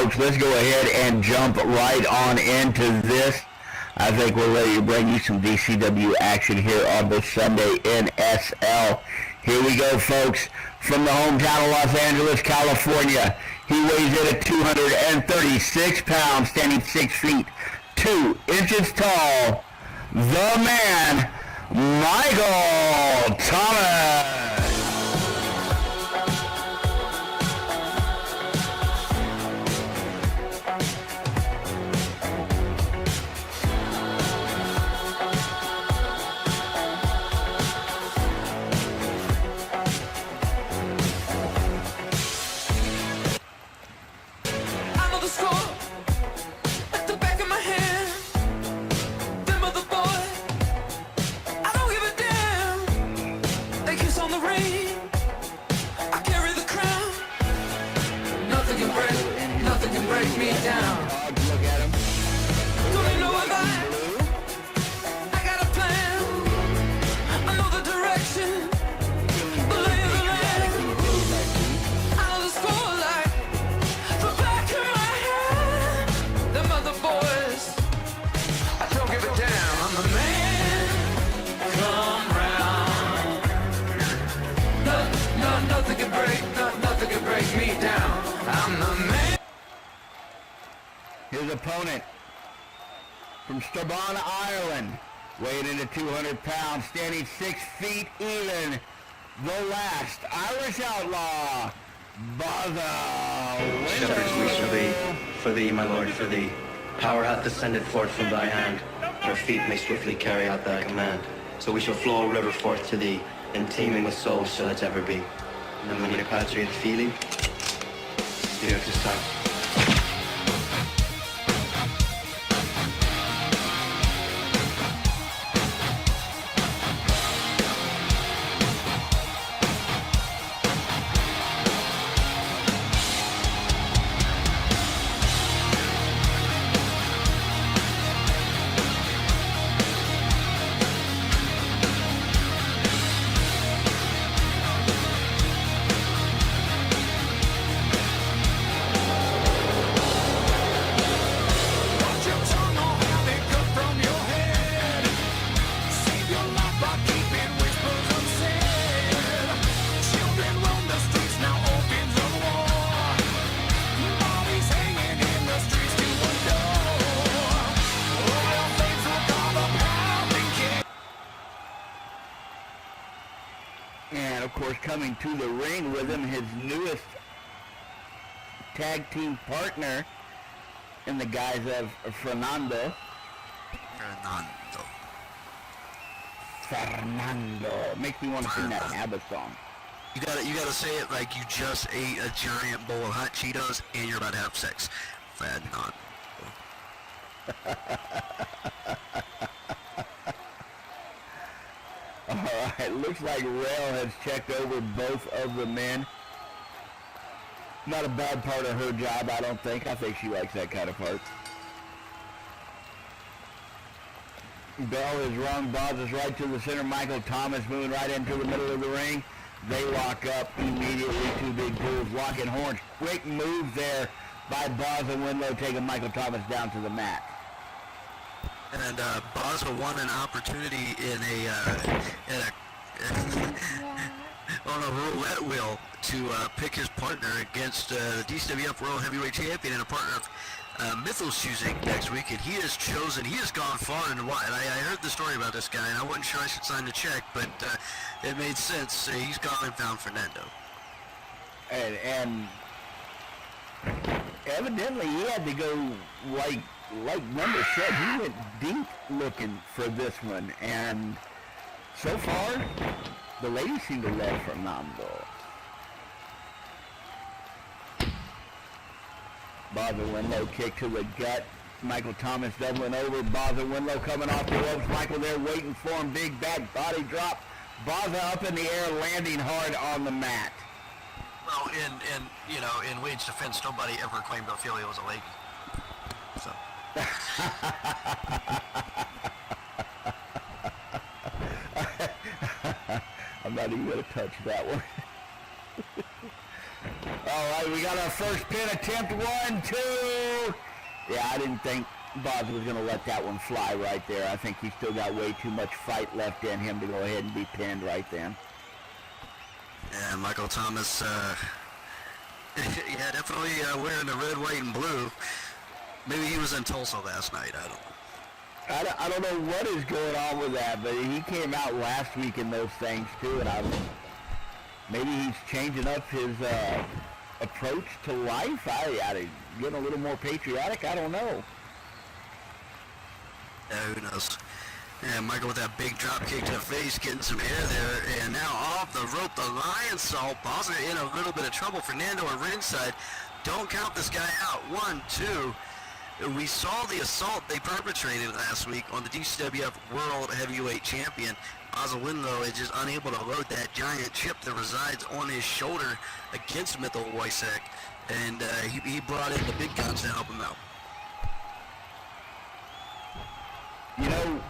folks, let's go ahead and jump right on into this. I think we're ready to bring you some DCW action here on this Sunday in SL. Here we go, folks, from the hometown of Los Angeles, California. He weighs in at 236 pounds, standing 6 feet 2 inches tall. The man, Michael Thomas. Me down. Look at him. Don't you know what I got a plan. I know the direction, the lay of the land. Out of the spotlight, the back of my hand. Them other boys, I don't give a damn. I'm the man. Come round. Nothing can break, nothing can break me down. I'm the man. His opponent from Strabane, Ireland, weighing in at 200 pounds, standing 6 feet even, the last Irish outlaw, Baza. Shepherds we shall be, for thee, my lord, for thee. Power hath descended forth from thy hand, our feet may swiftly carry out thy command. So we shall flow a river forth to thee, and teeming with souls shall it ever be. And when your patria feeling, dear to time. And, of course, coming to the ring with him, his newest tag team partner in the guise of Fernando. Makes me want to sing that ABBA song. You gotta say it like you just ate a giant bowl of hot Cheetos and you're about to have sex. Fernando. Alright, looks like Rail has checked over both of the men. Not a bad part of her job, I don't think. I think she likes that kind of part. Bell is rung, Boz is right to the center. Michael Thomas moving right into the middle of the ring. They lock up immediately, two big pulls, locking horns. Quick move there by Boz and Winlow, taking Michael Thomas down to the mat. And Baza won an opportunity in on a roulette wheel to pick his partner against the DCWF World Heavyweight Champion and a partner of Mythos choosing next week, and he has gone far and wide. I heard the story about this guy, and I wasn't sure I should sign the check, but it made sense. He's gone and found Fernando. And evidently he had to go, like Number said, he went deep looking for this one, and so far, the ladies seem to love Fernando. Baza Winlow kick to the gut. Michael Thomas doubling over. Baza Winlow coming off the ropes. Michael there waiting for him. Big back body drop. Baza up in the air, landing hard on the mat. Well, in Wade's defense, nobody ever claimed Ophelia was a lady. So. I'm not even going to touch that one. All right, we got our first pin attempt. 1, 2. Yeah, I didn't think Boz was going to let that one fly right there. I think he's still got way too much fight left in him to go ahead and be pinned right then. Yeah, Michael Thomas, yeah, definitely wearing the red, white, and blue. Maybe he was in Tulsa last night. I don't know. I don't know what is going on with that, but he came out last week in those things too, and maybe he's changing up his approach to life. I getting a little more patriotic. I don't know. Yeah, who knows? And Michael with that big drop kick to the face, getting some air there, and now off the rope, the lion salt. Bosser in a little bit of trouble. Fernando at ringside. Don't count this guy out. 1, 2. We saw the assault they perpetrated last week on the DCWF World Heavyweight Champion. Oswaldo is just unable to load that giant chip that resides on his shoulder against Mithil Wojcik, and he brought in the big guns to help him out. You know,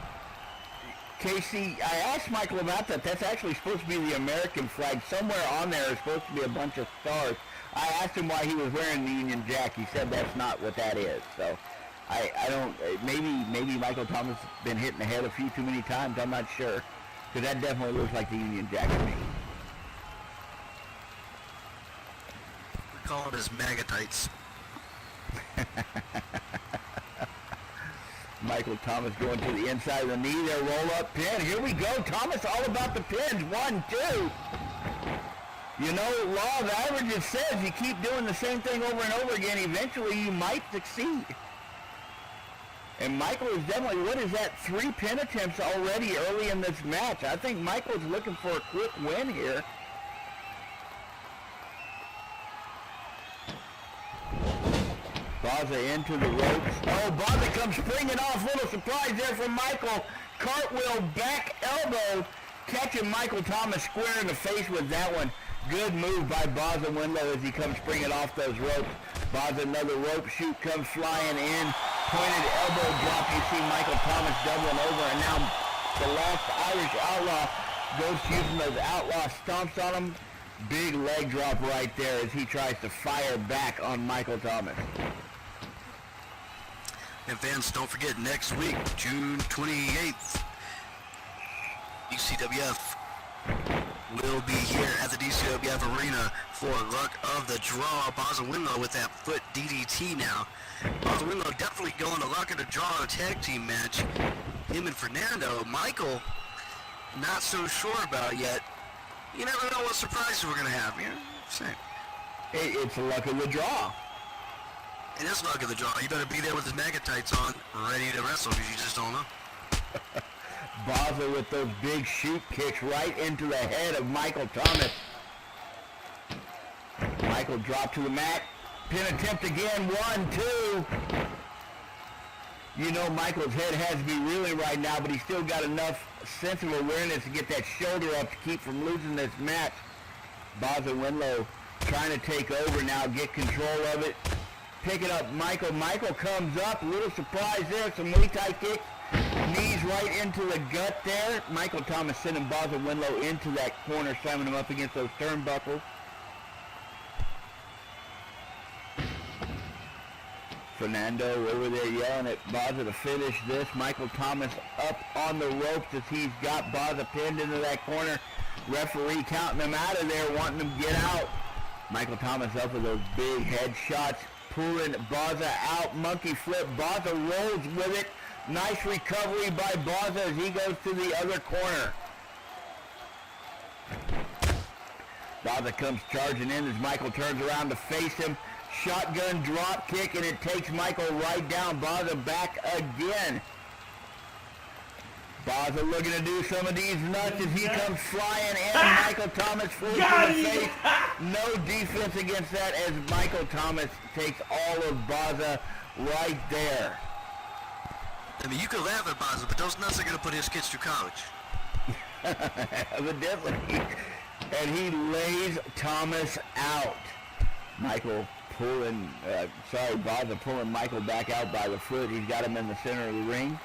Casey, I asked Michael about that. That's actually supposed to be the American flag. Somewhere on there is supposed to be a bunch of stars. I asked him why he was wearing the Union Jack. He said that's not what that is. So I don't, maybe Michael Thomas has been hitting the head a few too many times. I'm not sure. Because that definitely looks like the Union Jack to me. We call it his magatites. Michael Thomas going to the inside of the knee there, roll up pin. Here we go. Thomas all about the pins. 1, 2. You know, law of averages says you keep doing the same thing over and over again, eventually you might succeed. And Michael is definitely, what is that, 3 pin attempts already early in this match. I think Michael's looking for a quick win here. Baza into the ropes. Oh, Baza comes springing off. Little surprise there from Michael. Cartwheel back elbow. Catching Michael Thomas square in the face with that one. Good move by Baza Windlow as he comes springing off those ropes. Baza, another rope shoot comes flying in. Pointed elbow drop. You see Michael Thomas doubling over. And now the last Irish Outlaw goes to using those outlaw stomps on him. Big leg drop right there as he tries to fire back on Michael Thomas. And fans, don't forget, next week, June 28th, DCWF will be here at the DCWF Arena for Luck of the Draw. Oswaldo with that foot DDT now. Oswaldo definitely going to Luck of the Draw in a tag team match. Him and Fernando. Michael, not so sure about yet. You never know what surprises we're going to have, you know? Same. It's Luck of the Draw. It is Luck of the Draw. You better be there with his magatites on, ready to wrestle, because you just don't know. Baza with those big shoot kicks right into the head of Michael Thomas. Michael dropped to the mat. Pin attempt again. 1, 2. You know Michael's head has to be reeling right now, but he's still got enough sense of awareness to get that shoulder up to keep from losing this match. Baza Windlow trying to take over now, get control of it. Picking up Michael. Michael comes up. A little surprise there. Some Muay Thai kicks. Knees right into the gut there. Michael Thomas sending Baza Windlow into that corner, slamming him up against those turnbuckles. Fernando over there yelling at Baza to finish this. Michael Thomas up on the ropes as he's got Baza pinned into that corner. Referee counting him out of there, wanting him to get out. Michael Thomas up with those big head shots, pulling Baza out. Monkey flip. Baza rolls with it. Nice recovery by Baza as he goes to the other corner. Baza comes charging in as Michael turns around to face him. Shotgun drop kick, and it takes Michael right down. Baza back again. Baza looking to do some of these nuts as he comes flying in. Michael Thomas full to the face. No defense against that as Michael Thomas takes all of Baza right there. I mean, you could laugh at Baza, but those nuts are going to put his kids through college. Evidently. And he lays Thomas out. Michael pulling, Baza pulling Michael back out by the foot. He's got him in the center of the ring.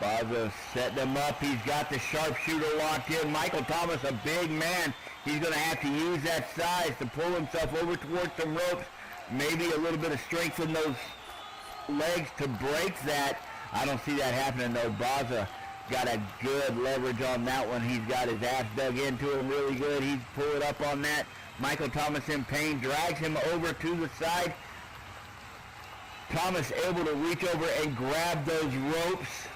Baza setting him up. He's got the sharpshooter locked in. Michael Thomas, a big man. He's going to have to use that size to pull himself over towards some ropes. Maybe a little bit of strength in those legs to break that. I don't see that happening though. Baza got a good leverage on that one. He's got his ass dug into him really good. He's pulling up on that. Michael Thomas in pain, drags him over to the side. Thomas able to reach over and grab those ropes.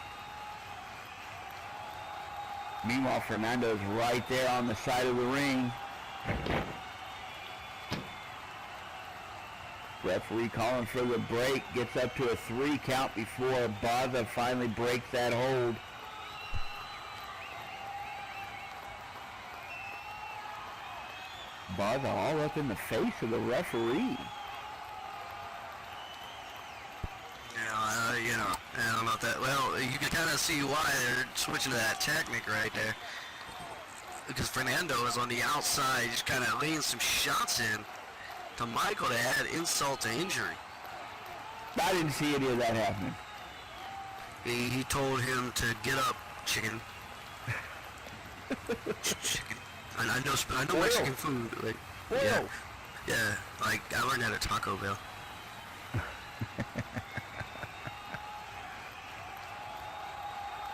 Meanwhile, Fernando's right there on the side of the ring. Referee calling for the break. Gets up to a 3 count before Baza finally breaks that hold. Baza all up in the face of the referee. I don't know if that, well, you can kind of see why they're switching to that technique right there. Because Fernando is on the outside, just kind of laying some shots in to Michael to add insult to injury. I didn't see any of that happening. He told him to get up, chicken. Chicken. I know Mexican food. Like, yeah, like I learned that at Taco Bell.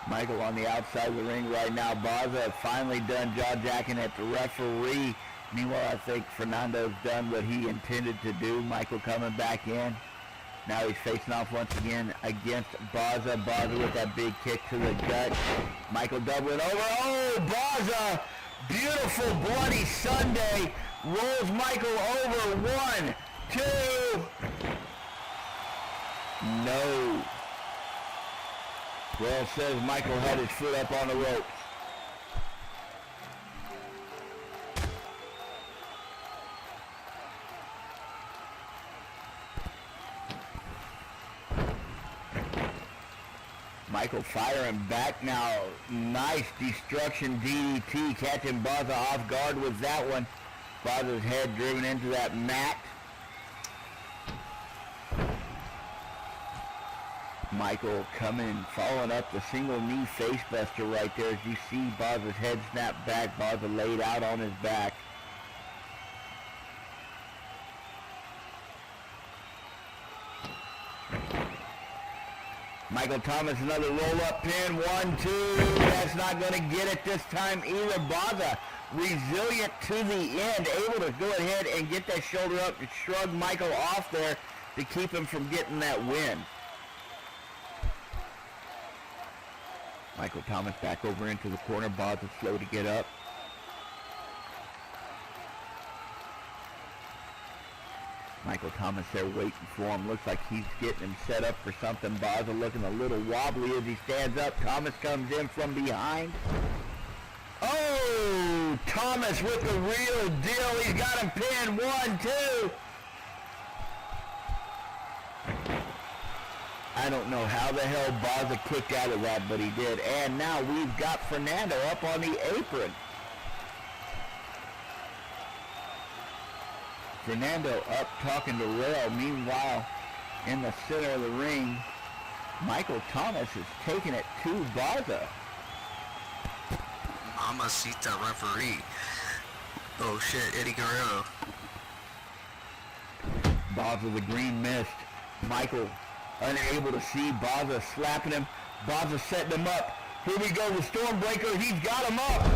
Michael on the outside of the ring right now. Baza finally done jaw-jacking at the referee. Meanwhile, I think Fernando's done what he intended to do. Michael coming back in. Now he's facing off once again against Baza. Baza with that big kick to the gut. Michael doubling over. Oh, Baza! Beautiful Bloody Sunday. Rolls Michael over. 1, 2. No. Well, says Michael had his foot up on the ropes. Michael firing back now. Nice destruction DDT, catching Baza off guard with that one. Baza's head driven into that mat. Michael coming, following up the single knee face buster right there. As you see Baza's head snap back, Baza laid out on his back. Michael Thomas, another roll-up pin. 1, 2. That's not going to get it this time either. Baza resilient to the end, able to go ahead and get that shoulder up and shrug Michael off there to keep him from getting that win. Michael Thomas back over into the corner. Baza slow to get up. Michael Thomas there waiting for him. Looks like he's getting him set up for something. Baza looking a little wobbly as he stands up. Thomas comes in from behind. Oh, Thomas with the real deal. He's got him pinned. 1, 2. I don't know how the hell Baza kicked out of that, but he did. And now we've got Fernando up on the apron. Fernando up talking to Rail. Meanwhile, in the center of the ring, Michael Thomas is taking it to Baza. Mamacita referee. Oh shit, Eddie Guerrero. Baza the green mist. Michael unable to see. Baza slapping him. Baza setting him up. Here we go with Stormbreaker. He's got him up.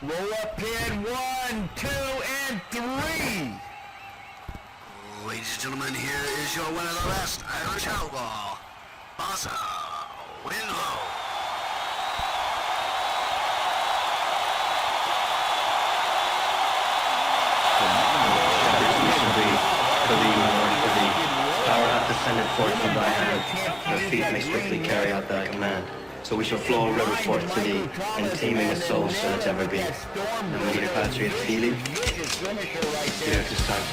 Roll up pin. 1, 2, and 3. Ladies and gentlemen, here is your winner of the last Irish Outlaw, Baza Winlow. For the power hath descended forth from thy hand, our feet may swiftly carry out thy command. So we shall flow a river forth to thee, and teeming with souls shall it ever be. And when your patriot feeling, here at this time.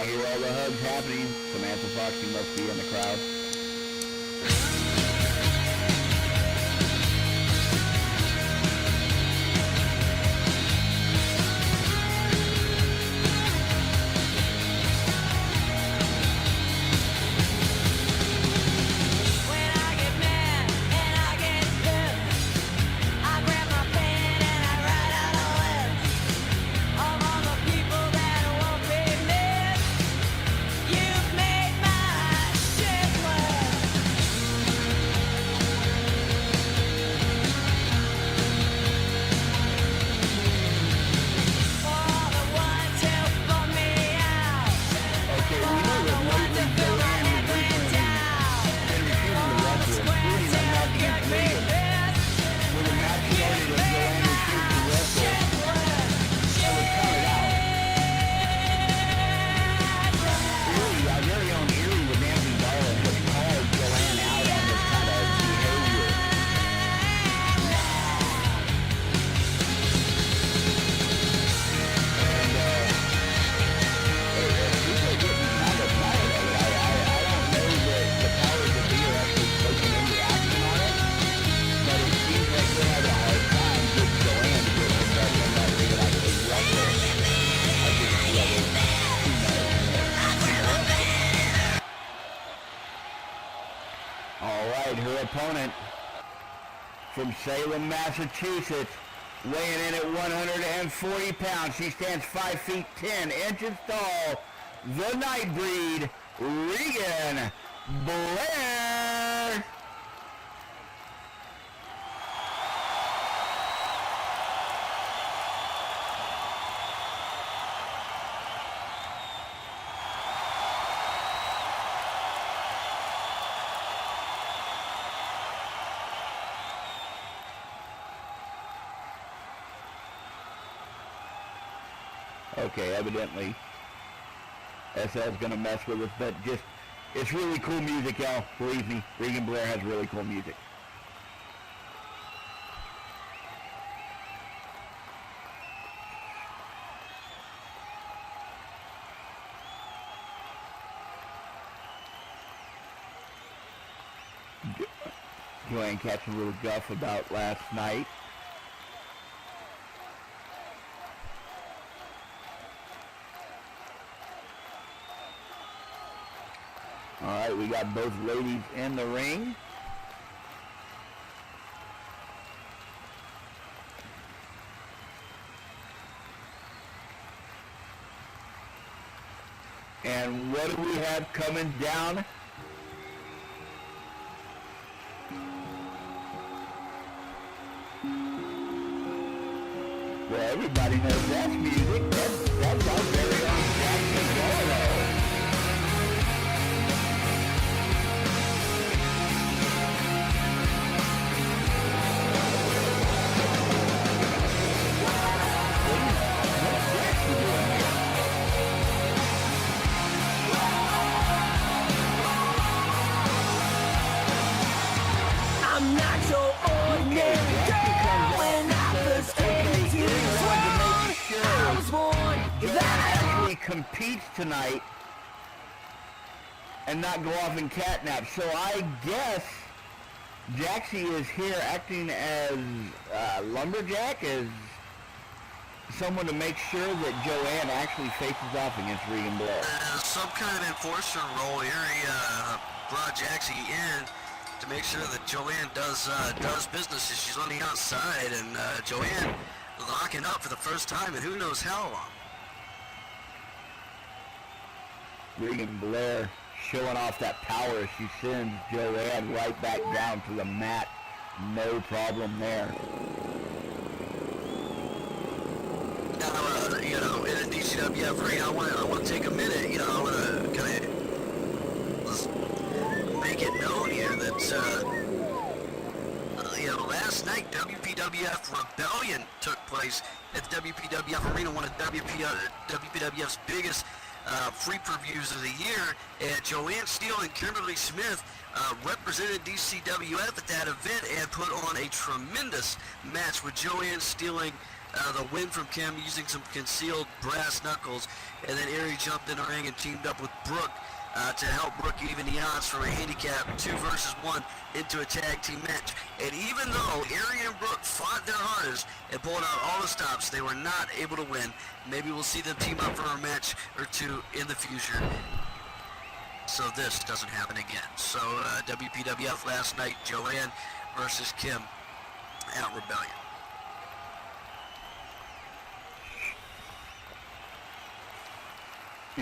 hear all the hugs happening. Samantha Fox, you must be in the crowd. When I get mad and I get pissed, I grab my pen and I write out a list of all the people that won't be missed. You've made my shit work. For all the ones who bum me out, Okay, for we know all the that ones who lately fill my Joanne head has with recently doubt, been receiving for the all the wrestler, squares including a who match get against me Reagan. pissed. With a match started as Joanne refused to wrestle, Shit work. it was counted out. Erie, our very own Erie with Nancy Garland has called Joanne out on this kind of behavior. And people are getting kind of tired of it. I don't know that the powers that be are actually taking any action on it, but it seems like they're having a hard time getting Joanne to get in that ring and actually wrestle against the other female. All right, her opponent from Salem, Massachusetts, weighing in at 140 pounds. She stands 5 feet 10 inches tall. The Nightbreed, Regan Blair. Okay, evidently SL's gonna mess with us, but just, it's really cool music, y'all. Believe me, Regan Blair has really cool music. Joanne catching a little guff about last night. All right, we got both ladies in the ring. And what do we have coming down? Well, everybody knows that's music. That's our very own Jackson Garlow. I'm not your ordinary girl. When I first came into this world, I was born that Actually competes tonight and not go off in catnap. So I guess Jaxie is here acting as lumberjack, as someone to make sure that Joanne actually faces off against Regan Blair. Some kind of enforcer role here. He brought Jaxie in to make sure that Joanne does business. She's on the outside, and Joanne locking up for the first time in who knows how long. Regan Blair showing off that power as she sends Joanne right back down to the mat. No problem there. Now, you know, in a DCWF ring, I want to take a minute. You know, I want to kind of make it known here that you know, last night WPWF Rebellion took place at the WPWF Arena, one of WPWF's biggest free previews of the year, and Joanne Steele and Kimberly Smith represented DCWF at that event and put on a tremendous match, with Joanne stealing the win from Kim using some concealed brass knuckles, and then Aerie jumped in the ring and teamed up with Brooke to help Brooke even the odds from a handicap 2 versus 1 into a tag team match. And even though Aerie and Brooke fought their hardest and pulled out all the stops, they were not able to win. Maybe we'll see them team up for a match or two in the future, so this doesn't happen again. So WPWF last night, Joanne versus Kim at Rebellion.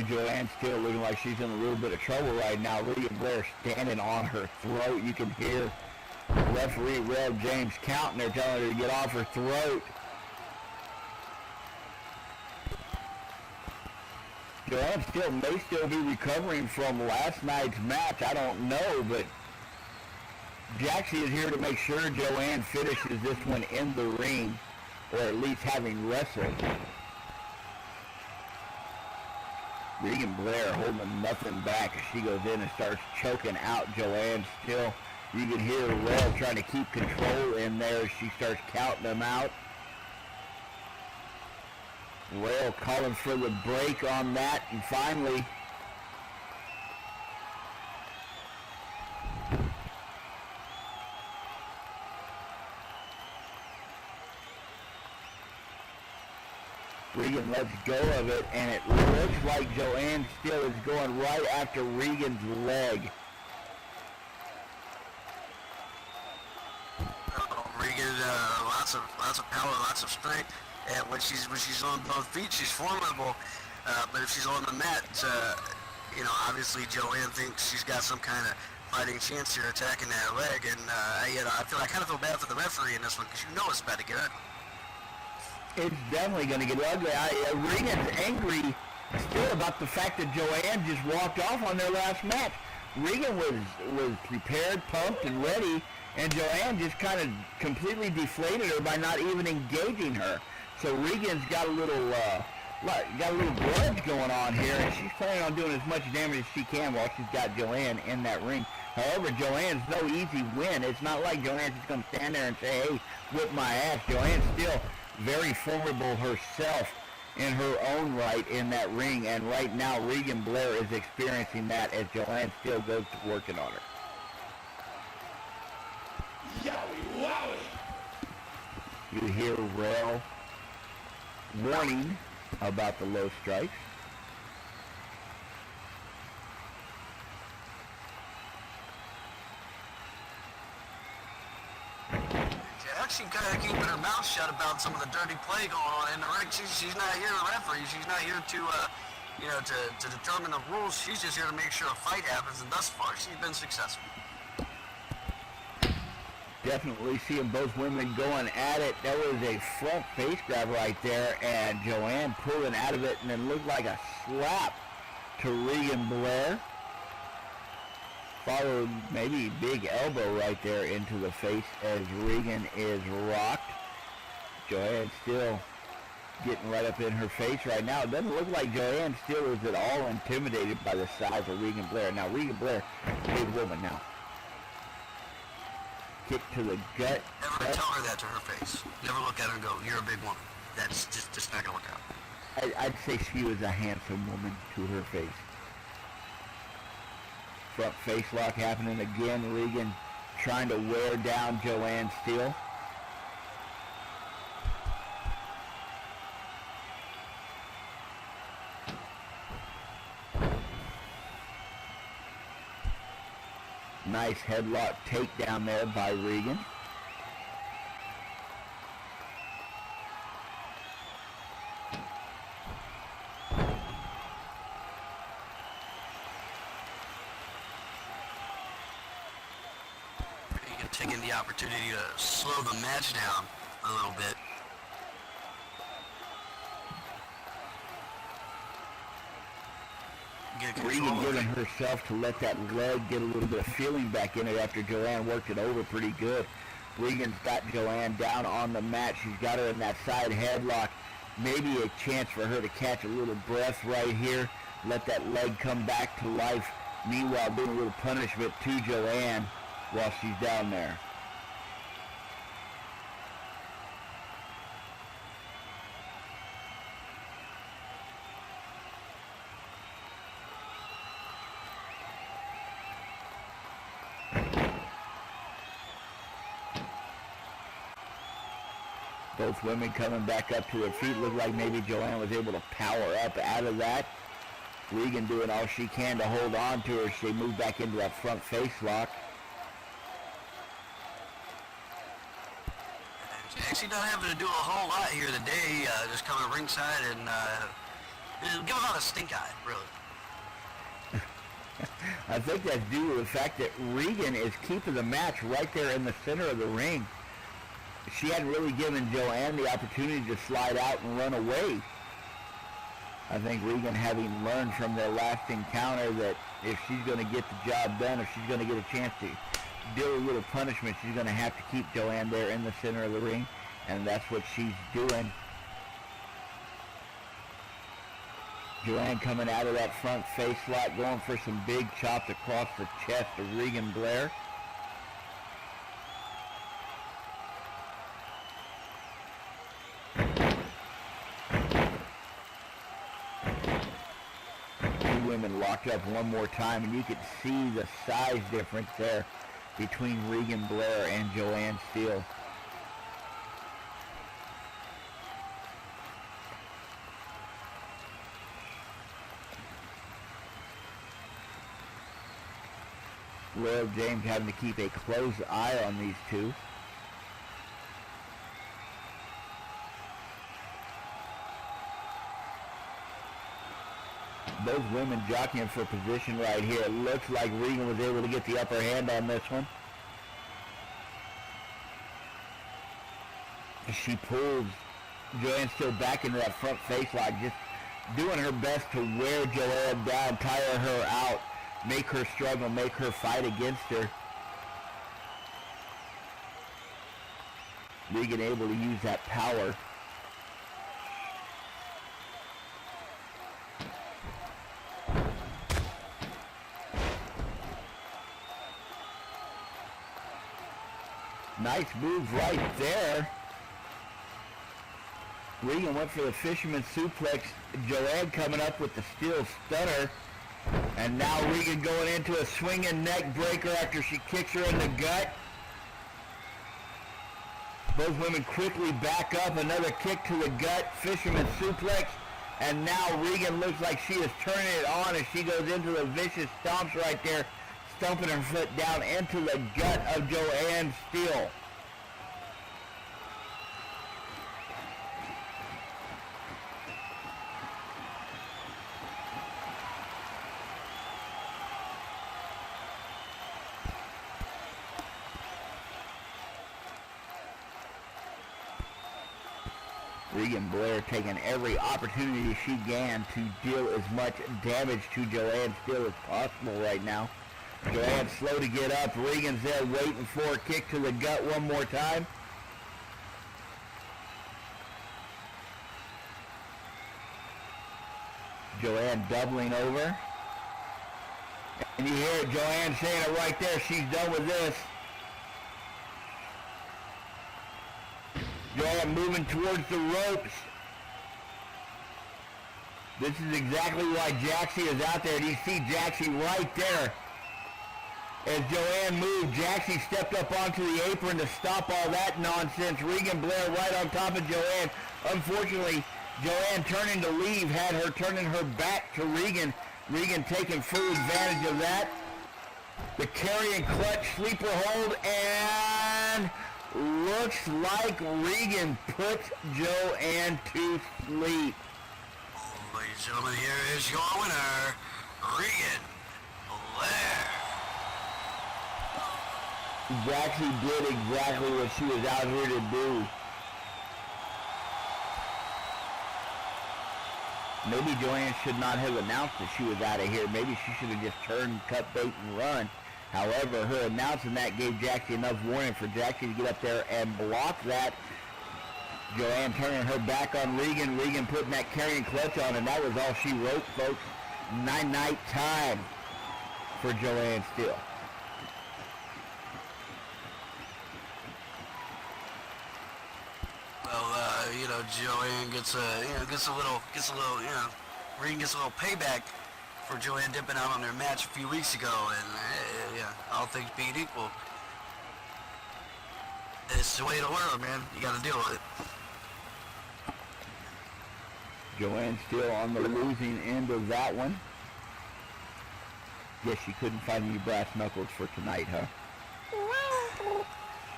Joanne still looking like she's in a little bit of trouble right now. Regan Blair standing on her throat. You can hear referee Rev James counting there, telling her to get off her throat. Joanne still may still be recovering from last night's match. I don't know, but Jaxie is here to make sure Joanne finishes this one in the ring, or at least having wrestled. Regan Blair holding nothing back as she goes in and starts choking out Joanne Still. You can hear Rail trying to keep control in there as she starts counting them out. Rail calling for the break on that, and finally Regan lets go of it, and it looks like Joanne Still is going right after Regan's leg. Regan, lots of power, lots of strength, and when she's on both feet, she's formidable. But if she's on the mat, obviously Joanne thinks she's got some kind of fighting chance here, attacking that leg, and I kind of feel bad for the referee in this one, because it's about to get ugly. It's definitely going to get ugly. Regan's angry still about the fact that Joanne just walked off on their last match. Regan was prepared, pumped, and ready, and Joanne just kind of completely deflated her by not even engaging her. So Regan's got a little grudge going on here, and she's planning on doing as much damage as she can while she's got Joanne in that ring. However, Joanne's no easy win. It's not like Joanne's just going to stand there and say, hey, whip my ass. Joanne's still very formidable herself in her own right in that ring, and right now Regan Blair is experiencing that as Joanne Still goes to working on her. Yowie wowie! You hear Rail warning about the low strikes. She kind of keeping her mouth shut about some of the dirty play going on in the ring. She's not here to referee. She's not here to determine the rules. She's just here to make sure a fight happens, and thus far she's been successful. Definitely seeing both women going at it. That was a front face grab right there, and Joanne pulling out of it, and it looked like a slap to Regan Blair. Followed maybe big elbow right there into the face as Regan is rocked. Joanne Still getting right up in her face right now. It doesn't look like Joanne Still is at all intimidated by the size of Regan Blair. Now Regan Blair, big woman now. Kick to the gut. Never tell her that to her face. Never look at her and go, you're a big woman. That's just not going to work out. I'd say she was a handsome woman to her face. Front face lock happening again. Regan trying to wear down Joanne Still. Nice headlock takedown there by Regan. Taking the opportunity to slow the match down a little bit. Regan giving herself to let that leg get a little bit of feeling back in it after Joanne worked it over pretty good. Regan's got Joanne down on the mat. She's got her in that side headlock. Maybe a chance for her to catch a little breath right here. let that leg come back to life. Meanwhile, doing a little punishment to Joanne while she's down there. Both women coming back up to their feet. Looked like maybe Joanne was able to power up out of that. Regan doing all she can to hold on to her as they move back into that front face lock. Actually not having to do a whole lot here today, just coming ringside and give a lot of stink eye, really. I think that's due to the fact that Regan is keeping the match right there in the center of the ring. She hadn't really given Joanne the opportunity to slide out and run away. I think Regan, having learned from their last encounter that if she's going to get the job done, if she's going to get a chance to deal a little punishment, she's going to have to keep Joanne there in the center of the ring, and that's what she's doing. Joanne coming out of that front face lock, going for some big chops across the chest of Regan Blair. Women locked up one more time, and you can see the size difference there between Regan Blair and Joanne Steele. Laura James having to keep a close eye on these two. Both women jockeying for position right here. It looks like Regan was able to get the upper hand on this one. She pulls Joanne still back into that front face lock, just doing her best to wear Joanne down, tire her out, make her struggle, make her fight against her. Regan able to use that power. Nice move right there. Regan went for the fisherman suplex. Joanne coming up with the steel stunner. And now Regan going into a swinging neck breaker after she kicks her in the gut. Both women quickly back up. Another kick to the gut. Fisherman suplex. And now Regan looks like she is turning it on as she goes into the vicious stomps right there, stumping her foot down into the gut of Joanne Steele. Regan Blair taking every opportunity she can to deal as much damage to Joanne Steele as possible right now. Joanne slow to get up. Regan's there waiting for a kick to the gut one more time. Joanne doubling over. And you hear Joanne saying it right there. She's done with this. Joanne moving towards the ropes. This is exactly why Jaxie is out there. Do you see Jaxie right there? As Joanne moved, Jaxie stepped up onto the apron to stop all that nonsense. Regan Blair right on top of Joanne. Unfortunately, Joanne turning to leave had her turning her back to Regan. Regan taking full advantage of that. The carrying clutch, sleeper hold, and looks like Regan puts Joanne to sleep. Ladies and gentlemen, here is your winner, Regan Blair. Jaxie did exactly what she was out here to do. Maybe Joanne should not have announced that she was out of here. Maybe she should have just turned, cut bait, and run. However, her announcing that gave Jaxie enough warning for Jaxie to get up there and block that. Joanne turning her back on Regan. Regan putting that carrying clutch on, and that was all she wrote, folks. Night time for Joanne Steele. Well, Joanne gets a little, Ring gets a little payback for Joanne dipping out on their match a few weeks ago, and all things being equal, it's the way of the world, man. You got to deal with it. Joanne Steele on the losing end of that one. Guess she couldn't find any brass knuckles for tonight, huh?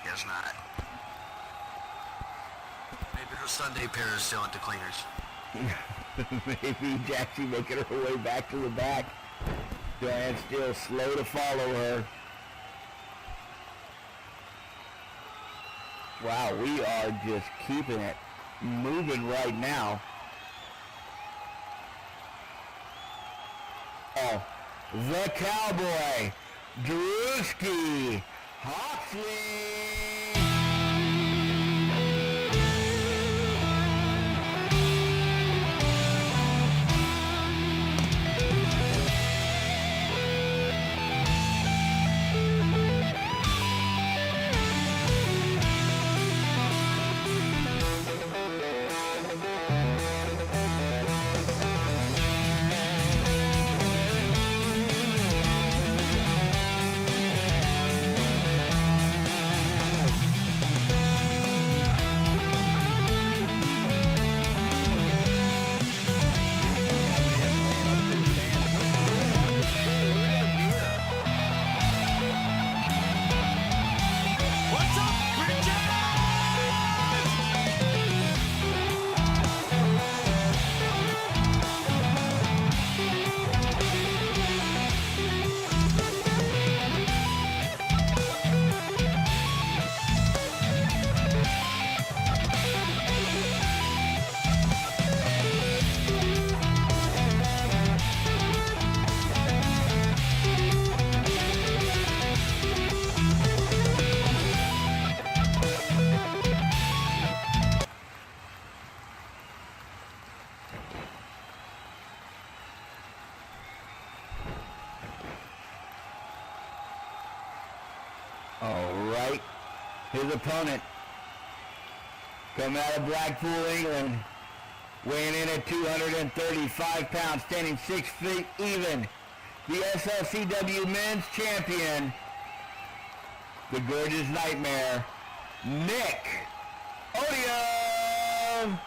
Guess not. Maybe her Sunday pair is still at the cleaners. Maybe Jaxie making her way back to the back. Joanne Steele slow to follow her. Wow, we are just keeping it moving right now. Oh, the Cowboy, Drewski Hawksley. What's up, Bridget? All right, his opponent, coming out of Blackpool, England, weighing in at 235 pounds, standing 6 feet even, the SLCW Men's Champion, the Gorgeous Nightmare, Nick Odium.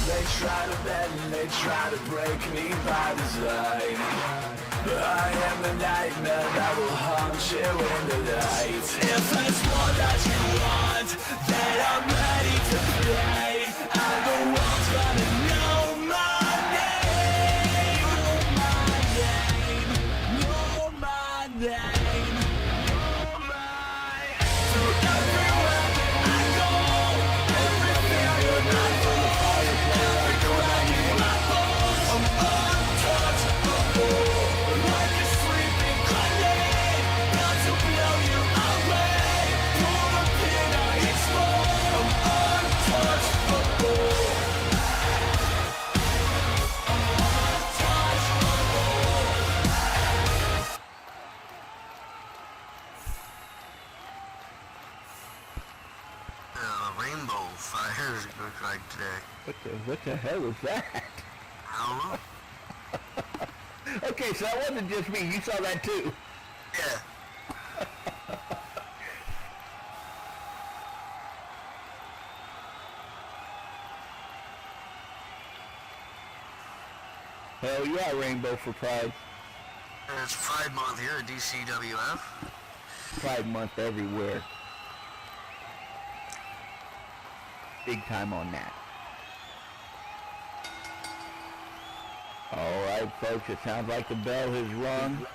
They try to bend and they try to break me by design, but I am the nightmare that will haunt you in the night. If it's what that you want, then I'm ready to play, and the world's gonna know my name. Know my name. Know my through everywhere I go, every failure I fall, every crack in my bones, I'm untouchable, like a sleeping grenade, not to blow you away. Pull the pin, I explode, I'm untouchable. Rainbow fires it looks like today. What the hell was that? I don't know. Okay, so that wasn't just me. You saw that too. Yeah. Hell yeah, Rainbow for Pride. It's Pride Month here at DCWF. Pride Month everywhere. Big time on that. All right, folks, it sounds like the bell has rung.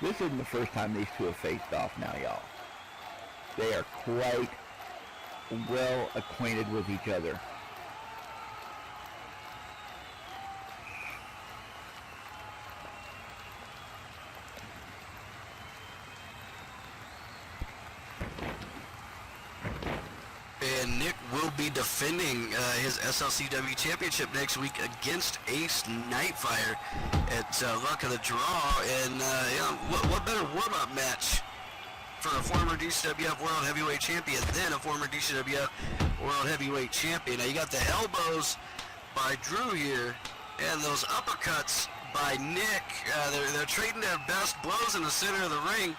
This isn't the first time these two have faced off now, y'all. They are quite well acquainted with each other. And Nick will be defending his SLCW championship next week against Ace Nightfire at Luck of the Draw. And what better warm-up match for a former DCWF World Heavyweight Champion than a former DCWF World Heavyweight Champion? Now you got the elbows by Drew here, and those uppercuts by Nick. They're trading their best blows in the center of the ring.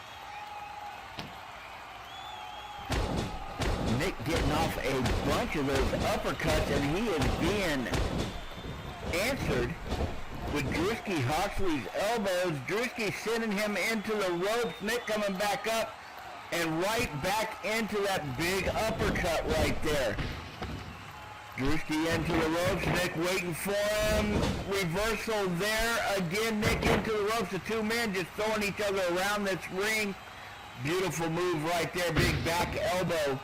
Nick getting off a bunch of those uppercuts, and he is being answered with Drewski Hawksley's elbows. Drewski sending him into the ropes. Nick coming back up and right back into that big uppercut right there. Drewski into the ropes. Nick waiting for him. Reversal there. Again, Nick into the ropes. The two men just throwing each other around this ring. Beautiful move right there. Big back elbow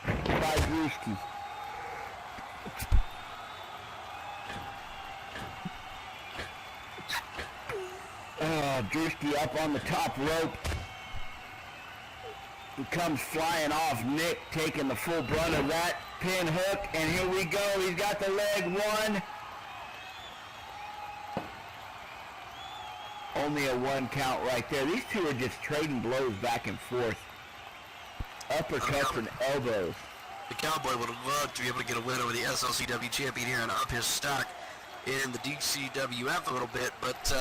by Drewski. Drewski up on the top rope. He comes flying off. Nick taking the full brunt of that pin hook, and here we go. He's got the leg one. Only a one count right there. These two are just trading blows back and forth. Uppercuts and elbows. The Cowboy would have loved to be able to get a win over the SLCW champion here and up his stock in the DCWF a little bit, but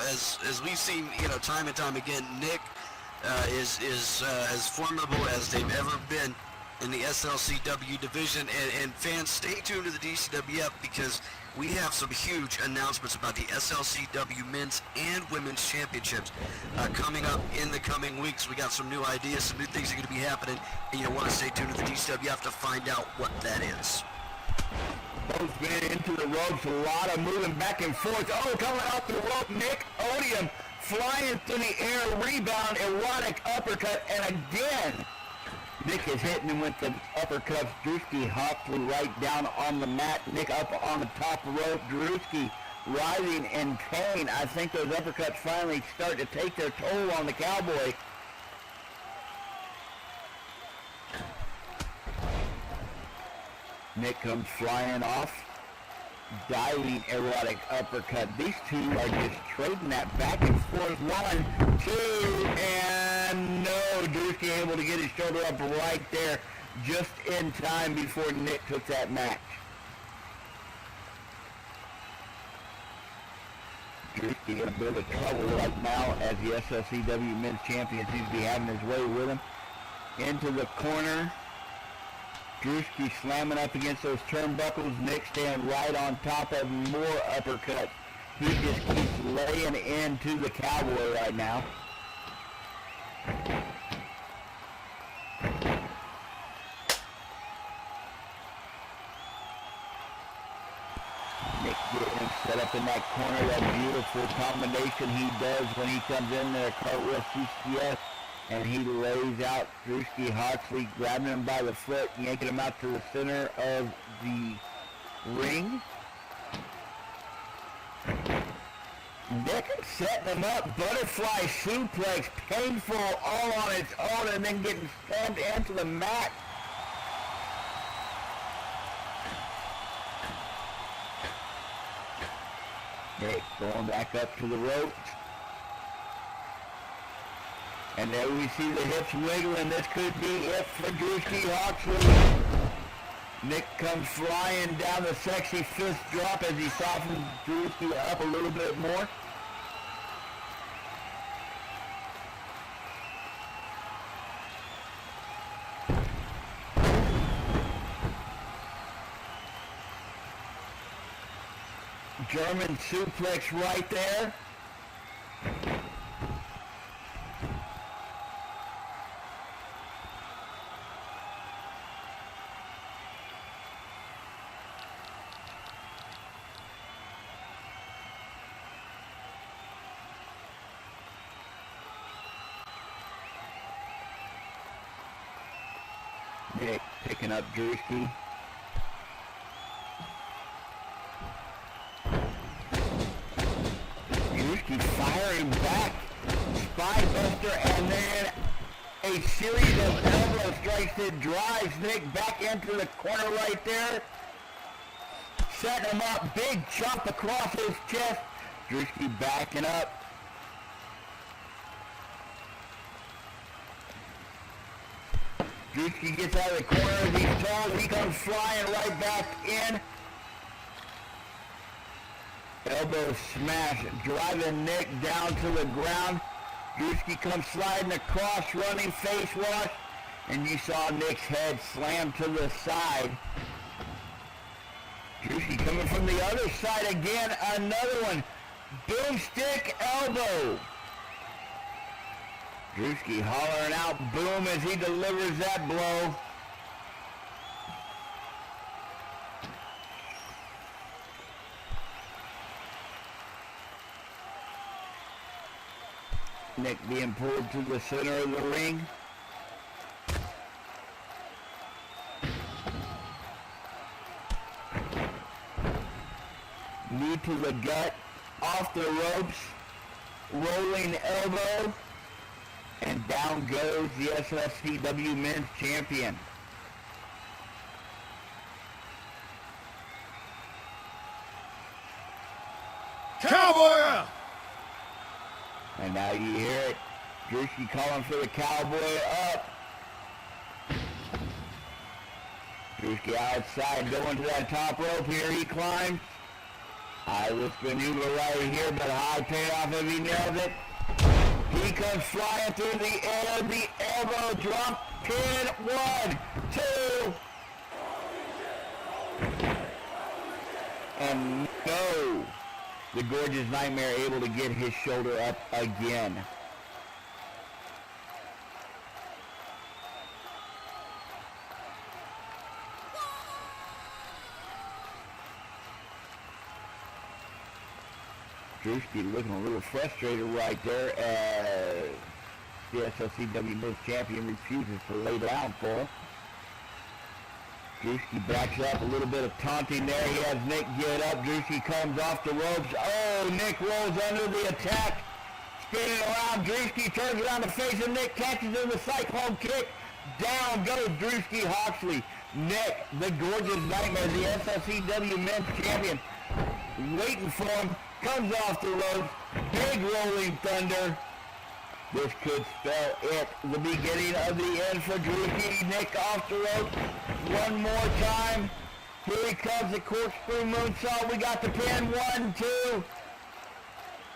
as we've seen, time and time again, Nick is as formidable as they've ever been in the SLCW division, and fans, stay tuned to the DCWF because we have some huge announcements about the SLCW men's and women's championships coming up in the coming weeks. We got some new ideas, some new things are going to be happening, and you want to stay tuned to the DCWF to find out what that is. Both men into the ropes, a lot of moving back and forth. Oh, coming off the rope, Nick Odium flying through the air, rebound, erotic uppercut, and again, Nick is hitting him with the uppercuts. Drewski Hawksley right down on the mat. Nick up on the top rope. Drewski writhing in pain. I think those uppercuts finally start to take their toll on the Cowboy. Nick comes flying off. Diving erotic uppercut. These two are just trading that back and forth. 1, 2, and no. Drewski able to get his shoulder up right there just in time before Nick took that match. Drewski in a bit of trouble right now as the SLCW men's champion seems to be having his way with him. Into the corner. Drewski slamming up against those turnbuckles. Nick standing right on top of more uppercuts. He just keeps laying into the Cowboy right now. Nick getting him set up in that corner. That beautiful combination he does when he comes in there. Cartwheel CCS. And he lays out Drewski Hawksley, grabbing him by the foot, yanking him out to the center of the ring. Nick setting him up, butterfly suplex, painful all on its own, and then getting slammed into the mat. Nick going back up to the ropes. And there we see the hips wiggling. This could be it for Drewski Hawksley. Nick comes flying down the sexy fist drop as he softens Drewski up a little bit more. German suplex right there. Nick picking up Drewski. Drewski firing back. Spinebuster, and then a series of elbow strikes that drives Nick back into the corner right there. Setting him up. Big chop across his chest. Drewski backing up. Drewski gets out of the corner as he's told. He comes flying right back in. Elbow smash, driving Nick down to the ground. Drewski comes sliding across, running face wash, and you saw Nick's head slam to the side. Drewski coming from the other side again, another one. Boomstick elbow. Drewski hollering out boom as he delivers that blow. Nick being pulled to the center of the ring. Knee to the gut, off the ropes, rolling elbow, and down goes the SSCW Men's Champion. Cowboy! And now you hear it. Drewski calling for the cowboy up. Drewski outside going to that top rope here. He climbs. High-risk maneuver right here, but high payoff if he nails it. He comes flying through the air. The elbow drop. Pin. 1, 2. And no. The Gorgeous Nightmare able to get his shoulder up again. Drewski looking a little frustrated right there as the SLCW Men's Champion refuses to lay down for him. Drewski backs up, a little bit of taunting there. He has Nick get up. Drewski comes off the ropes. Oh, Nick rolls under the attack. Spinning around. Drewski turns around the face of Nick, catches in the cyclone kick. Down goes Drewski Hawksley. Nick, the Gorgeous Nightmare, the SLCW Men's Champion, waiting for him. Comes off the ropes. Big rolling thunder. This could spell it. The beginning of the end for Drewski. Nick off the ropes. One more time. Here he comes, the corkscrew moonsault. We got the pin. 1, 2.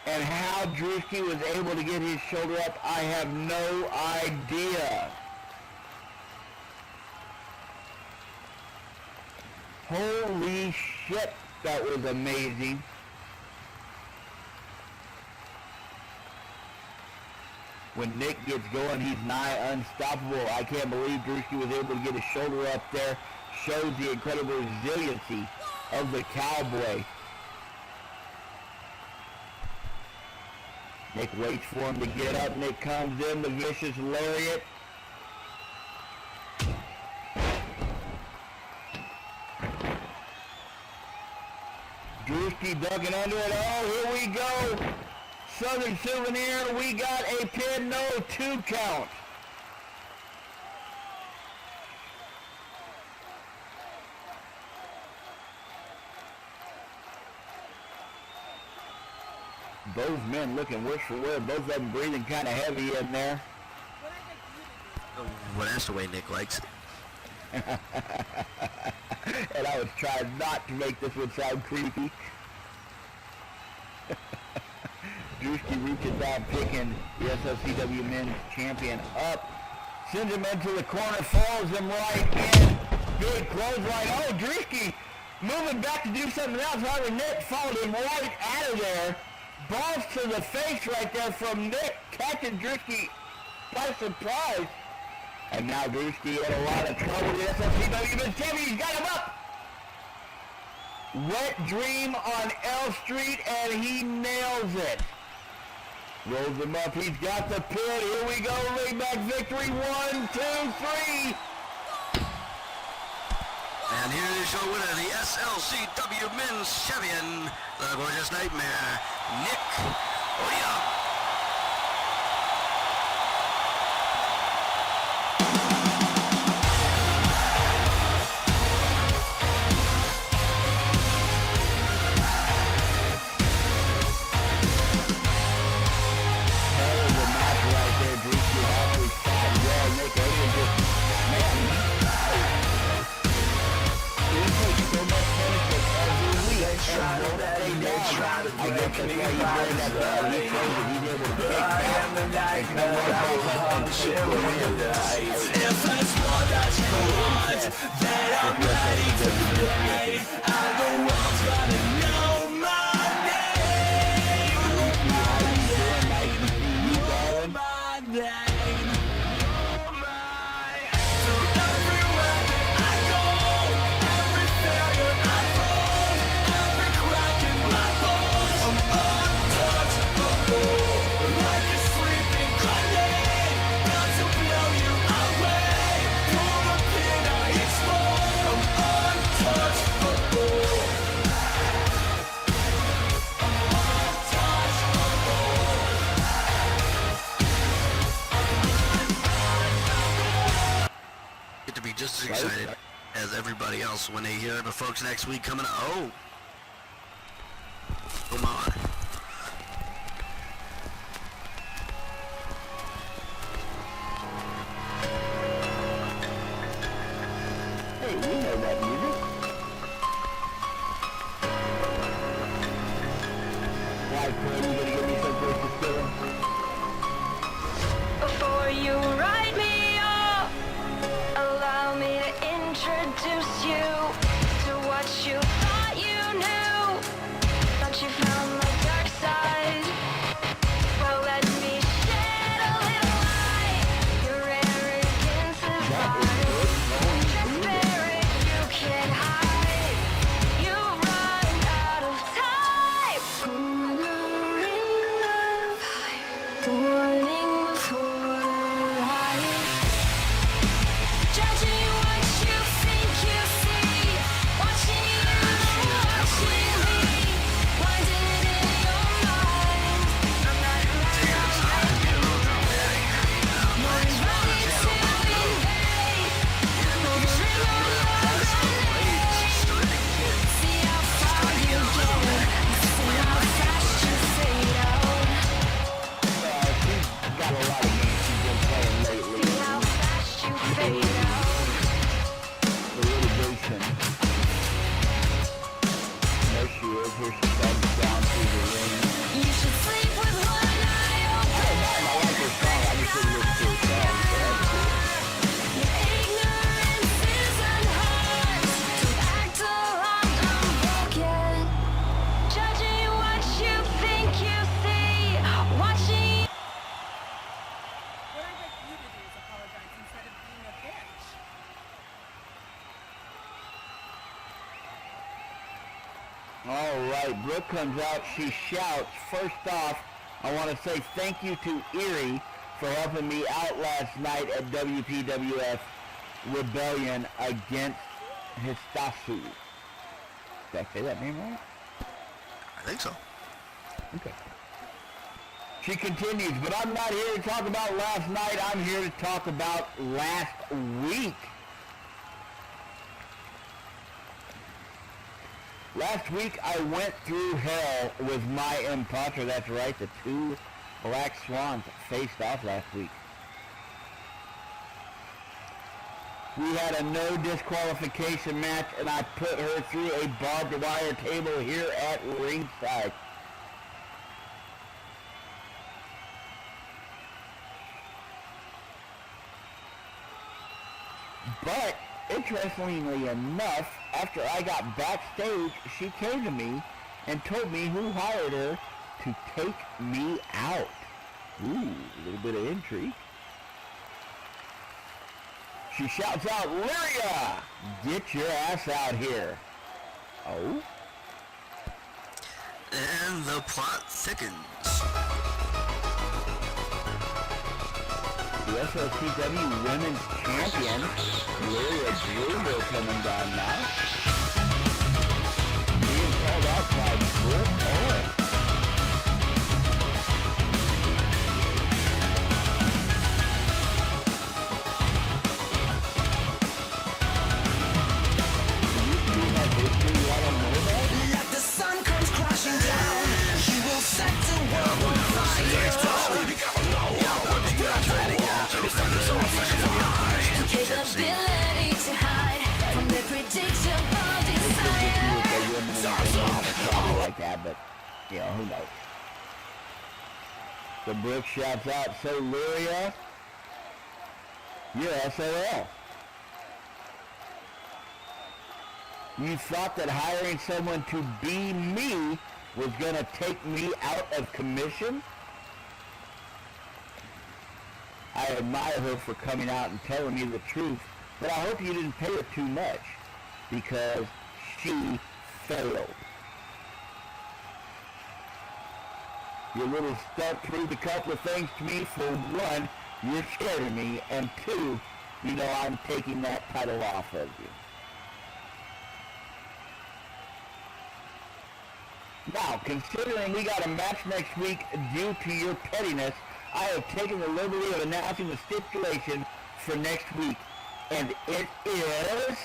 And how Drewski was able to get his shoulder up, I have no idea. Holy shit, that was amazing. When Nick gets going, he's nigh unstoppable. I can't believe Drewski was able to get his shoulder up there. Shows the incredible resiliency of the cowboy. Nick waits for him to get up. Nick comes in, the vicious lariat. Drewski ducking under it. Oh, here we go. Southern Souvenir, we got a pin, no 2 count. Both men looking worse for wear, both of them breathing kind of heavy in there. Well, that's the way Nick likes it. And I was trying not to make this one sound creepy. Drewski reaches out, picking the SLCW Men's Champion up. Sends him into the corner, follows him right in. Big clothesline. Oh, Drewski moving back to do something else. However, Nick followed him right out of there. Balls to the face right there from Nick, catching Drewski by surprise. And now Drewski in a lot of trouble. The SLCW Men's Champion, he's got him up. Wet dream on L Street, and he nails it. Rolls him up. He's got the pin. Here we go. Ringback victory. 1, 2, 3. And here is your winner, the SLCW Men's Champion, the Gorgeous Nightmare, Nick Odia. If that's what that you want, then I'm ready to play. And the world's gonna know my name. Know my name. Through everywhere I go, every failure I fall, every crack in my bones, I'm untouchable, like a sleeping grenade, not to blow you away. Pull the pin, I explode, I'm untouchable. Get to be just as excited as everybody else when they hear the folks next week coming up. Oh, come on. Hey, we know that music. Why, Clay, you gonna give me some place to steal? Before you write me off, allow me to introduce you to what you thought you knew, but you found my dark side. Well, let me shed a little light. Your arrogance is vile. Transparent, you can't hide. You run out of time. Corner in love, warning before light. Judging what you think you see, watching you, watching me, blinded in your mind. I'm not ready to invade. See how far you go, see how fast you fade out. She's got a lot of games she's been playing lately. See how fast you fade out. The litigation. There she is. Here she comes down through the ring. You should sleep with one eye open. I like her song. I just didn't listen to her song. Your ignorance isn't hard to act like I'm broken. Judging what you think you see, watching. What I'd like you to do is apologize instead of being a bitch. All right, Brooke comes out. She shouts. First off, I want to say thank you to Erie for helping me out last night at WPWF Rebellion against Histasu. Did I say that name right? I think so. Okay. She continues, but I'm not here to talk about last night. I'm here to talk about last week. Last week I went through hell with my imposter. That's right, the two Black Swans faced off last week. We had a no disqualification match, and I put her through a barbed wire table here at ringside. But, interestingly enough, after I got backstage, she came to me and told me who hired her to take me out. Ooh, a little bit of intrigue. She shouts out, Lyria, get your ass out here. Oh? And the plot thickens. The SLTW Women's Champion, Lyria Druber, coming down now. Being called out by Brooke Owen. Like the sun comes crashing down, he will set the world on fire. Capability to hide from the predictable desire. Like that, but who knows? The Brooke shouts out, so Lyria, you're SOL. You thought that hiring someone to be me was going to take me out of commission? I admire her for coming out and telling me the truth, but I hope you didn't pay her too much, because she failed. Your little stunt proved a couple of things to me. For one, you're scared of me, and two, I'm taking that title off of you. Now, considering we got a match next week due to your pettiness, I have taken the liberty of announcing the stipulation for next week. And it is...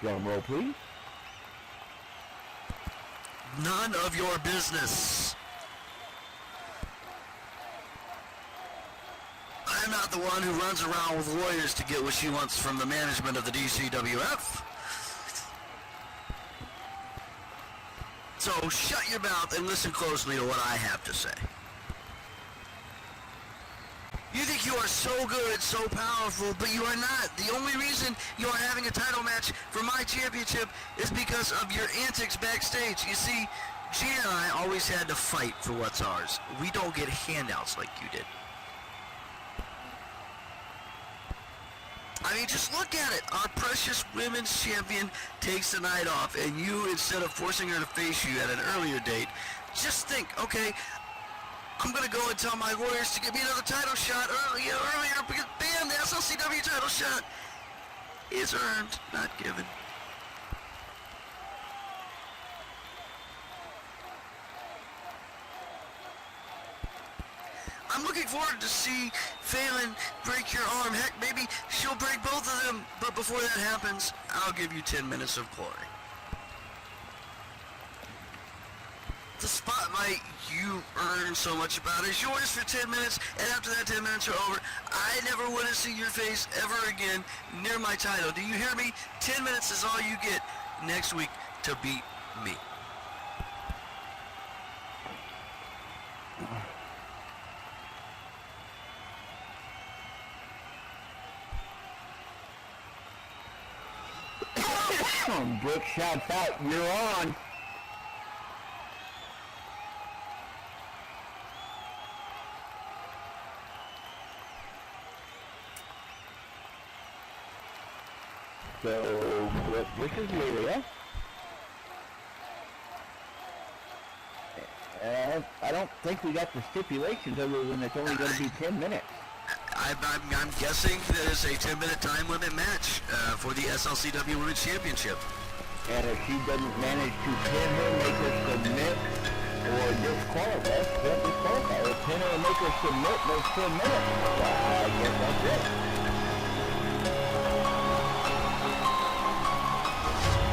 Drum roll, please. None of your business. I'm not the one who runs around with lawyers to get what she wants from the management of the DCWF. So shut your mouth and listen closely to what I have to say. You think you are so good, so powerful, but you are not. The only reason you are having a title match for my championship is because of your antics backstage. You see, Gina and I always had to fight for what's ours. We don't get handouts like you did. I mean, just look at it. Our precious women's champion takes the night off, and you, instead of forcing her to face you at an earlier date, just think, okay, I'm going to go and tell my lawyers to give me another title shot earlier because, bam, the SLCW title shot is earned, not given. I'm looking forward to see Phelan break your arm. Heck, maybe she'll break both of them. But before that happens, I'll give you 10 minutes of glory. The spotlight you earn so much about is yours for 10 minutes, and after that 10 minutes are over, I never want to see your face ever again near my title. Do you hear me? 10 minutes is all you get next week to beat me. Brooke shouts out, you're on. So, this is Lyria. I don't think we got the stipulations other than it's only going to be 10 minutes. I'm guessing that it's a 10-minute time limit match for the SLCW Women's Championship. And if she doesn't manage to pin her, make her submit, or disqualify, can't disqualify her, pin her and make her submit, those 10 minutes. I guess that's it.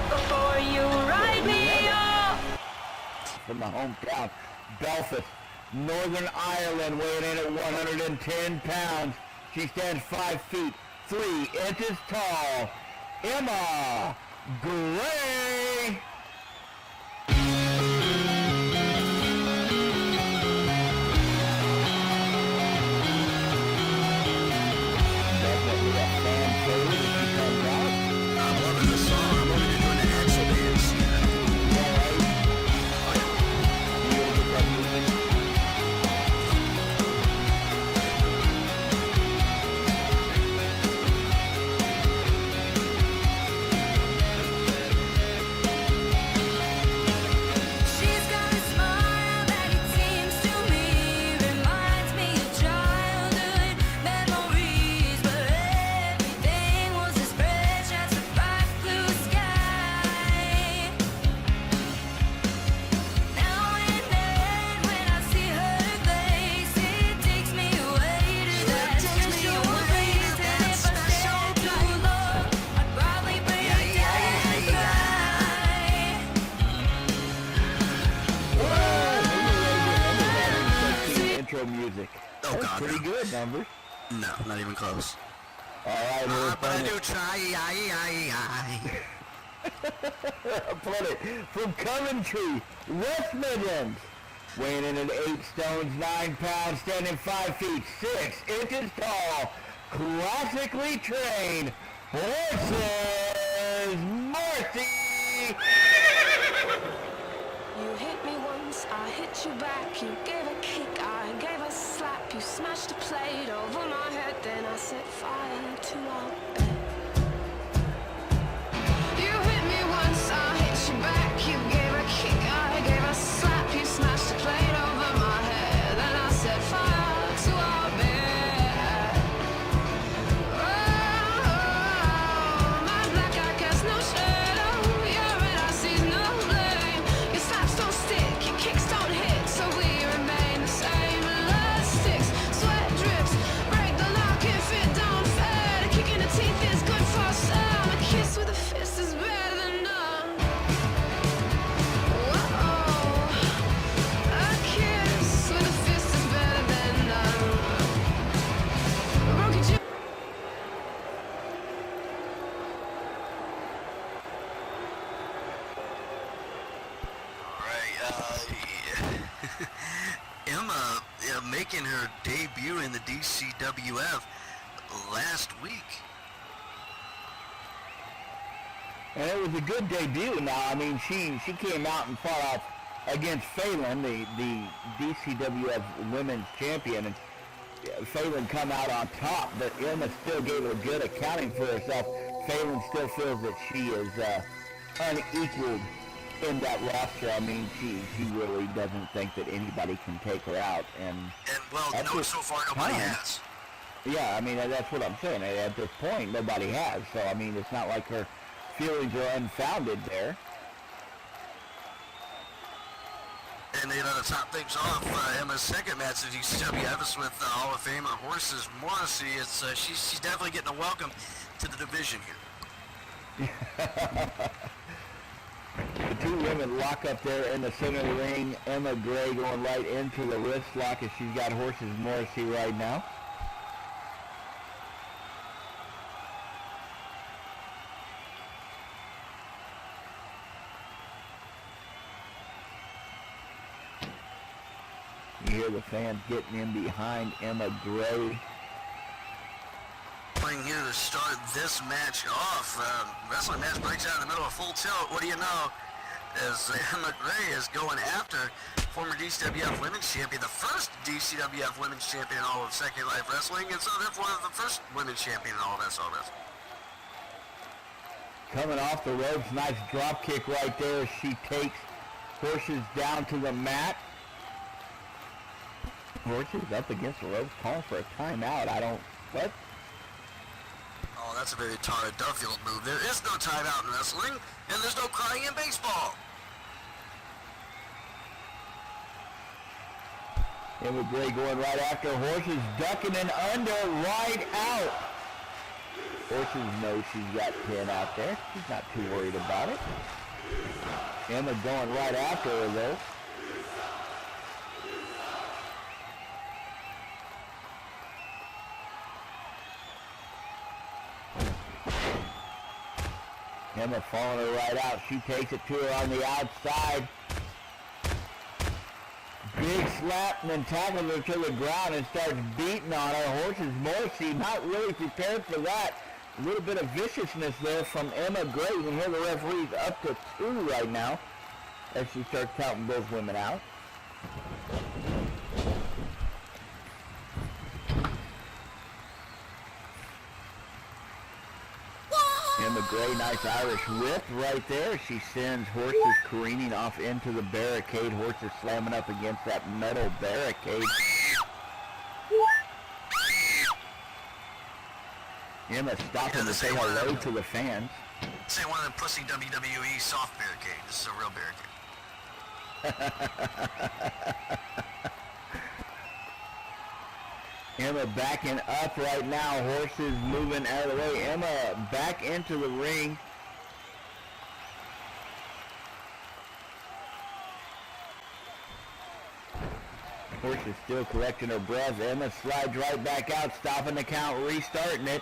Before you write me off. From the hometown, Belfast, Northern Ireland, weighing in at 110 pounds. She stands 5 feet 3 inches tall. Emma Gray. Definitely a fan favorite if she comes out. I'm loving the song. I'm loving you doing the Axel dance. Oh, That's God, pretty no. good numbers. No, not even close. All right, here But I do try. opponent from Coventry, West Midlands, weighing in at 8 stones 9 pounds, standing 5 feet 6 inches tall, classically trained horses, Marcy. You hit me once, I hit you back. You gave a kick, I gave a slap. You smashed a plate over my head, then I set fire to our bed. You hit me once, I hit you back. You gave a kick, I gave a slap. You smashed a plate over my head, then I set fire to our bed. Oh, my black eye casts no shadow. Your red eye sees no blame. Your slaps don't stick, your kicks don't hit, so we remain the same. Blood sticks, sweat drips, break the lock if it don't fit. A kick in the teeth is good for some. A kiss with a fist is better than none. Whoa, a kiss with a fist is better than none. Broke your jaw. Emma making her debut in the DCWF last week. And it was a good debut. Now, I mean, she came out and fought off against Phelan, the DCWF Women's Champion, and Phelan come out on top, but Emma still gave a good accounting for herself. Phelan still feels that she is unequaled in that roster. I mean, she really doesn't think that anybody can take her out, and well, At no, this so far nobody time. has. yeah, I mean, that's what I'm saying. At this point, nobody has. So, I mean, it's not like her feelings are unfounded there. And to top things off, Emma's second match at DCWF is with Hall of Famer Horses Morrissey. It's she's definitely getting a welcome to the division here. The two women lock up there in the center of the ring. Emma Gray going right into the wrist lock as she's got Horses Morrissey right now. You hear the fans getting in behind Emma Gray. Playing here to start this match off. Wrestling match breaks out in the middle of full tilt. What do you know? As Emma Gray is going after former DCWF Women's Champion, the first DCWF Women's Champion in all of Second Life Wrestling, and so therefore the first Women's Champion in all of SL Wrestling. Coming off the ropes, nice drop kick right there. She takes Horses down to the mat. Horses up against the ropes, calling for a timeout. What? Oh, that's a very Tara Duffield move. There is no timeout in wrestling, and there's no crying in baseball. Emma Gray going right after Horses, ducking and under, right out. Horses knows she's got 10 out there. She's not too worried about it. Emma going right after her though. Emma following her right out. She takes it to her on the outside. Big slap and then tackles her to the ground and starts beating on her. Horses Morrissey not really prepared for that. A little bit of viciousness there from Emma Gray. You can hear the referee's up to 2 right now as she starts counting both women out. Emma Gray, nice Irish whip right there. She sends Horses careening off into the barricade. Horses slamming up against that metal barricade. Emma stopping to say hello to the fans. Say one of them pussy WWE soft barricade. This is a real barricade. Emma backing up right now. Horses moving out of the way. Emma back into the ring. Horse is still collecting her breath. Emma slides right back out, stopping the count, restarting it.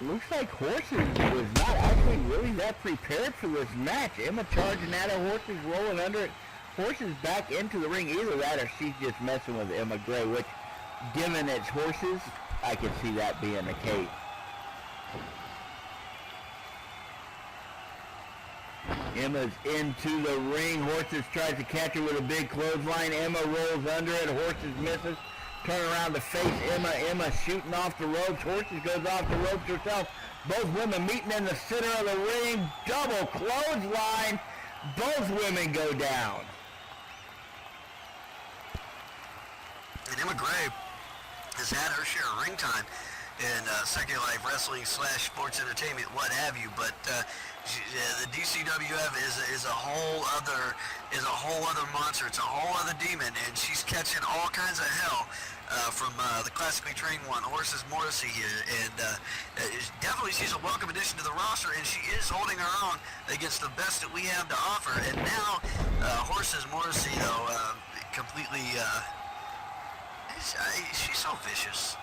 Looks like Horses was not actually really that prepared for this match. Emma charging at her, Horses rolling under it. Horses back into the ring. Either that or she's just messing with Emma Gray, which, given it's Horses, I can see that being the case. Emma's into the ring. Horses tries to catch her with a big clothesline. Emma rolls under it. Horses misses. Turn around to face Emma. Emma shooting off the ropes. Horses goes off the ropes herself. Both women meeting in the center of the ring. Double clothesline. Both women go down. And Emma Gray has had her share of ring time in Second Life Wrestling / sports entertainment, what have you, but the DCWF is a whole other monster. It's a whole other demon, and she's catching all kinds of hell from the classically trained one, Horses Morrissey here, and definitely she's a welcome addition to the roster, and she is holding her own against the best that we have to offer. And now Horses Morrissey, though, completely she's so vicious.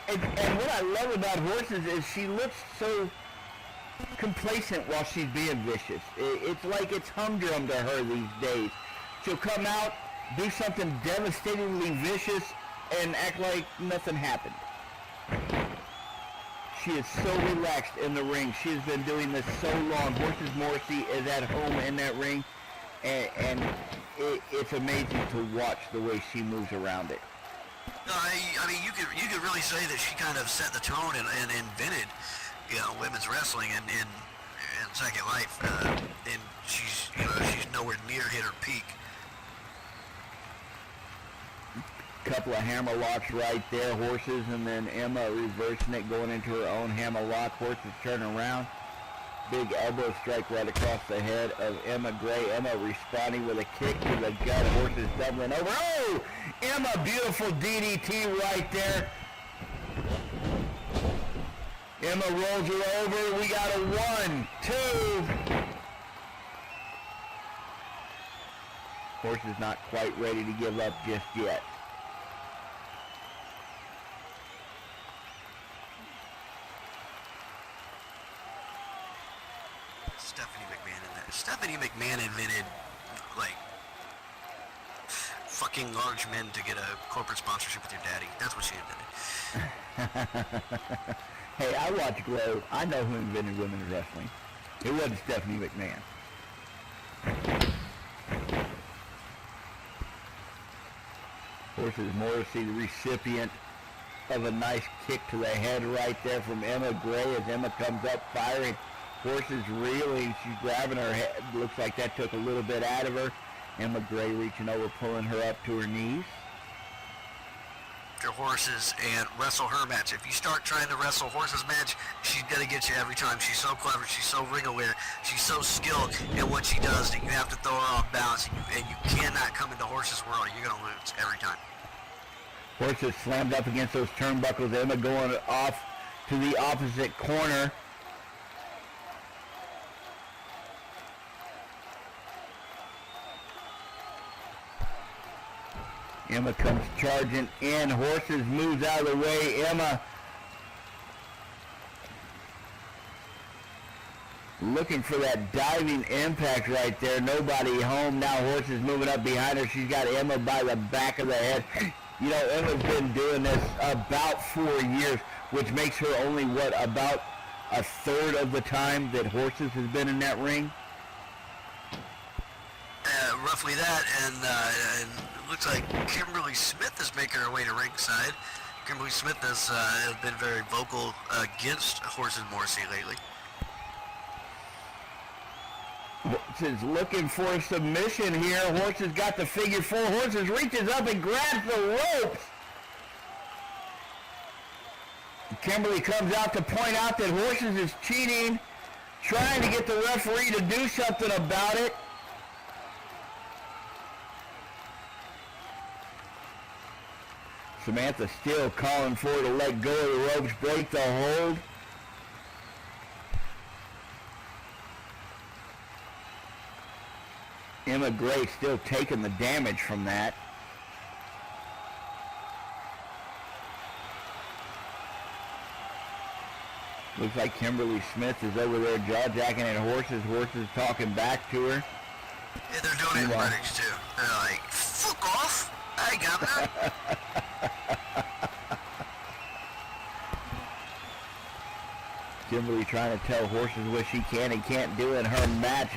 And what I love about Horses is she looks so complacent while she's being vicious. It's like it's humdrum to her these days. She'll come out, do something devastatingly vicious, and act like nothing happened. She is so relaxed in the ring. She has been doing this so long. Horses Morrissey is at home in that ring, and it's amazing to watch the way she moves around it. No, I mean, you could really say that she kind of set the tone and invented, women's wrestling in Second Life, and she's nowhere near hit her peak. Couple of hammer locks right there, Horses, and then Emma reversing it, going into her own hammer lock. Horses turning around. Big elbow strike right across the head of Emma Gray. Emma responding with a kick to the gut. Horses doubling over. Oh! Emma, beautiful DDT right there. Emma rolls her over. We got a 1, 2. Horses not quite ready to give up just yet. Stephanie McMahon invented, like, fucking large men to get a corporate sponsorship with your daddy. That's what she invented. Hey, I watch Glow. I know who invented women's wrestling. It wasn't Stephanie McMahon. Horses Morrissey, the recipient of a nice kick to the head right there from Emma Gray as Emma comes up firing. Horses reeling. She's grabbing her head. Looks like that took a little bit out of her. Emma Gray reaching over, pulling her up to her knees. Your Horses and wrestle her match. If you start trying to wrestle Horses match, she's gonna get you every time. She's so clever. She's so ring aware. She's so skilled in what she does that you have to throw her off balance, and you cannot come into Horses' world. You're gonna lose every time. Horses slammed up against those turnbuckles. Emma going off to the opposite corner. Emma comes charging in. Horses moves out of the way. Emma looking for that diving impact right there. Nobody home. Now Horses moving up behind her. She's got Emma by the back of the head. Emma's been doing this about 4 years, which makes her only, about a third of the time that Horses has been in that ring? Roughly that, and it looks like Kimberly Smith is making her way to ringside. Kimberly Smith has been very vocal against Horses Morrissey lately. Horses looking for a submission here. Horses got the figure 4. Horses reaches up and grabs the ropes. Kimberly comes out to point out that Horses is cheating, trying to get the referee to do something about it. Samantha still calling for her to let go of the ropes, break the hold. Emma Gray still taking the damage from that. Looks like Kimberly Smith is over there jaw-jacking at Horses. Horses talking back to her. Yeah, they're donating weddings too. They're like, fuck off! I ain't got that. Kimberly trying to tell Horses what she can and can't do in her match.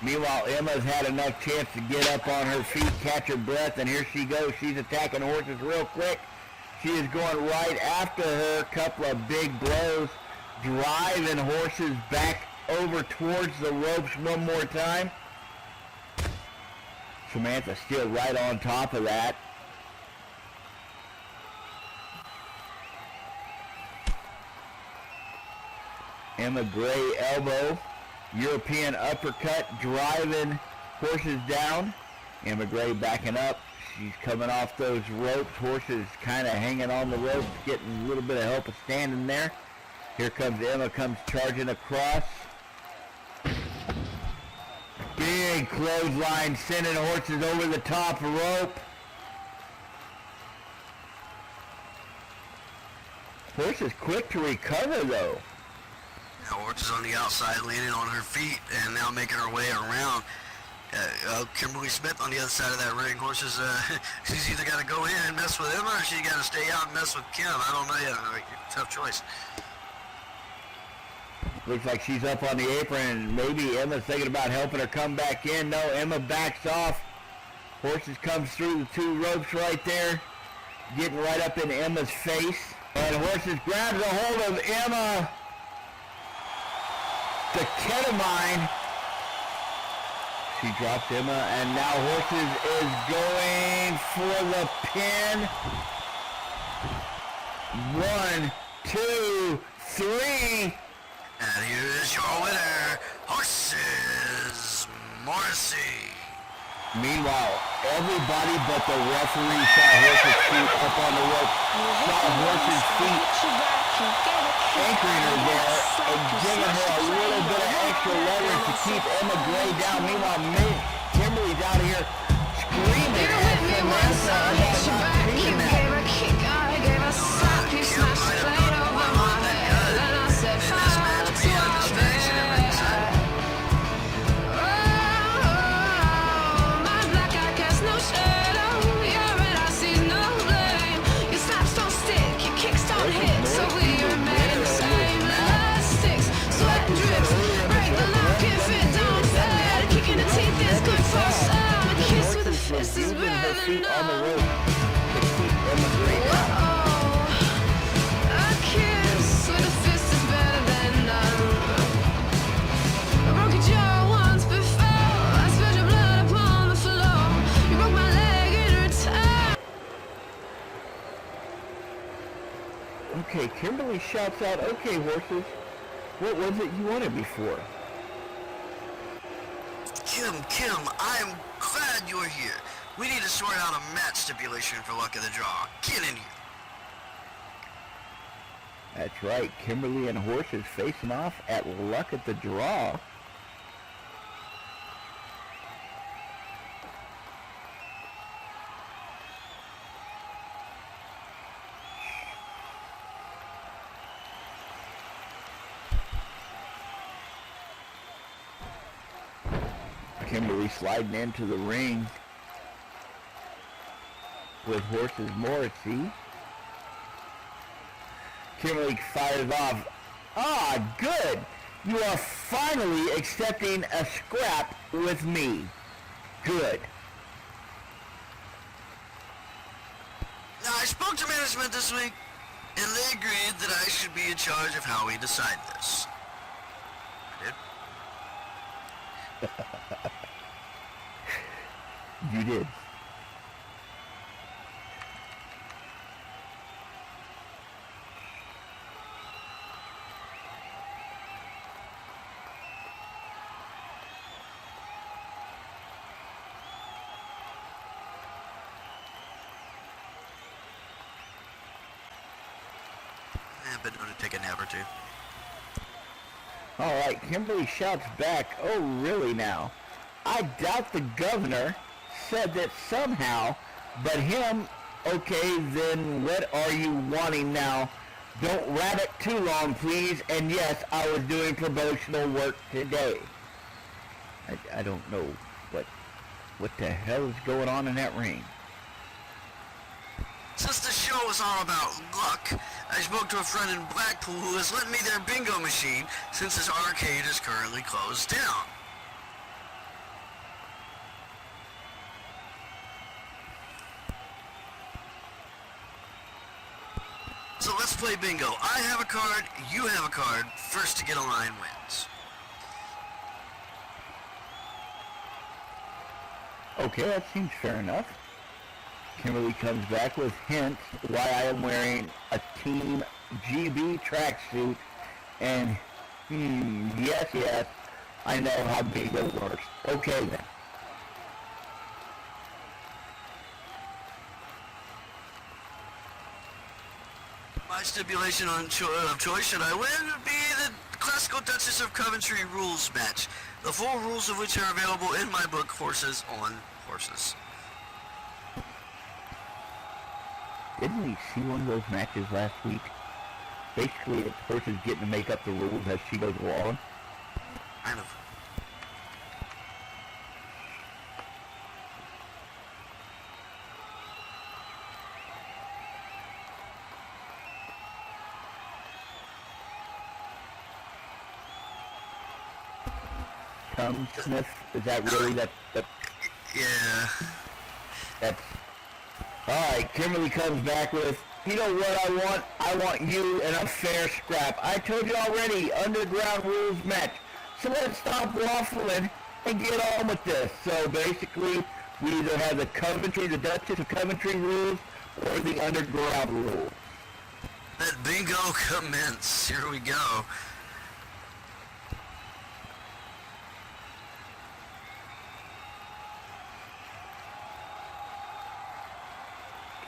Meanwhile, Emma's had enough chance to get up on her feet, catch her breath, and here she goes. She's attacking Horses real quick. She is going right after her. Couple of big blows, driving Horses back over towards the ropes one more time. Samantha still right on top of that. Emma Gray elbow, European uppercut, driving Horses down. Emma Gray backing up. She's coming off those ropes. Horses kind of hanging on the ropes, getting a little bit of help of standing there. Here comes Emma, comes charging across. Big clothesline, sending Horses over the top rope. Horses quick to recover though. Horses on the outside, landing on her feet, and now making her way around. Kimberly Smith on the other side of that ring. Horses, she's either got to go in and mess with Emma, or she's got to stay out and mess with Kim. I don't know yet. Tough choice. Looks like she's up on the apron, and maybe Emma's thinking about helping her come back in. No, Emma backs off. Horses comes through the two ropes right there, getting right up in Emma's face. And Horses grabs a hold of Emma. The ketamine. She drops Emma, and now Horses is going for the pin. 1, 2, 3. And here is your winner, Horses Morrissey. Meanwhile, everybody but the referee saw Horses' feet up on the rope. Saw Horses' feet anchoring her there and giving her a little bit of extra leverage to keep Emma Gray down. Meanwhile, Kimberly's out here screaming at Samantha about not seeing that. Using her feet on the rope to keep Emma Gray down. A kiss with a fist is better than none. I broke your jaw once before. I spilled your blood upon the floor. You broke my leg in return. Okay, Kimberly shouts out, "Okay, Horses, what was it you wanted me for?" Kim, I'm glad you're here. We need to sort out a match stipulation for Luck of the Draw. Get in here. That's right, Kimberly and Horses facing off at Luck at the Draw. Kimberly sliding into the ring with Horses Morrissey. Kimberly fires off. Ah, good. You are finally accepting a scrap with me. Good. Now, I spoke to management this week, and they agreed that I should be in charge of how we decide this. I did. You did. I've been known to take a nap or two. All right, Kimberly shouts back, "Oh, really now? I doubt the governor said that somehow, but him, okay, then what are you wanting now? Don't rabbit too long, please, and yes, I was doing promotional work today." I don't know what the hell is going on in that ring. Since the show is all about luck, I spoke to a friend in Blackpool who has lent me their bingo machine since his arcade is currently closed down. So let's play bingo. I have a card, you have a card. First to get a line wins. Okay, that seems fair enough. Kimberly comes back with hints why I am wearing a Team GB tracksuit, and yes, I know how bingo works. Okay then. My stipulation of choice, should I win, would be the Classical Duchess of Coventry rules match. The full rules of which are available in my book, Horses on Horses. Didn't we see one of those matches last week? Basically, the person's getting to make up the rules as she goes along. Kind of. Tom Smith, is that really that Yeah. that's alright, Kimberly comes back with, "You know what I want? I want you in a fair scrap. I told you already, underground rules match. So let's stop waffling and get on with this." So basically, we either have the Duchess of Coventry rules, or the underground rules. Let bingo commence. Here we go.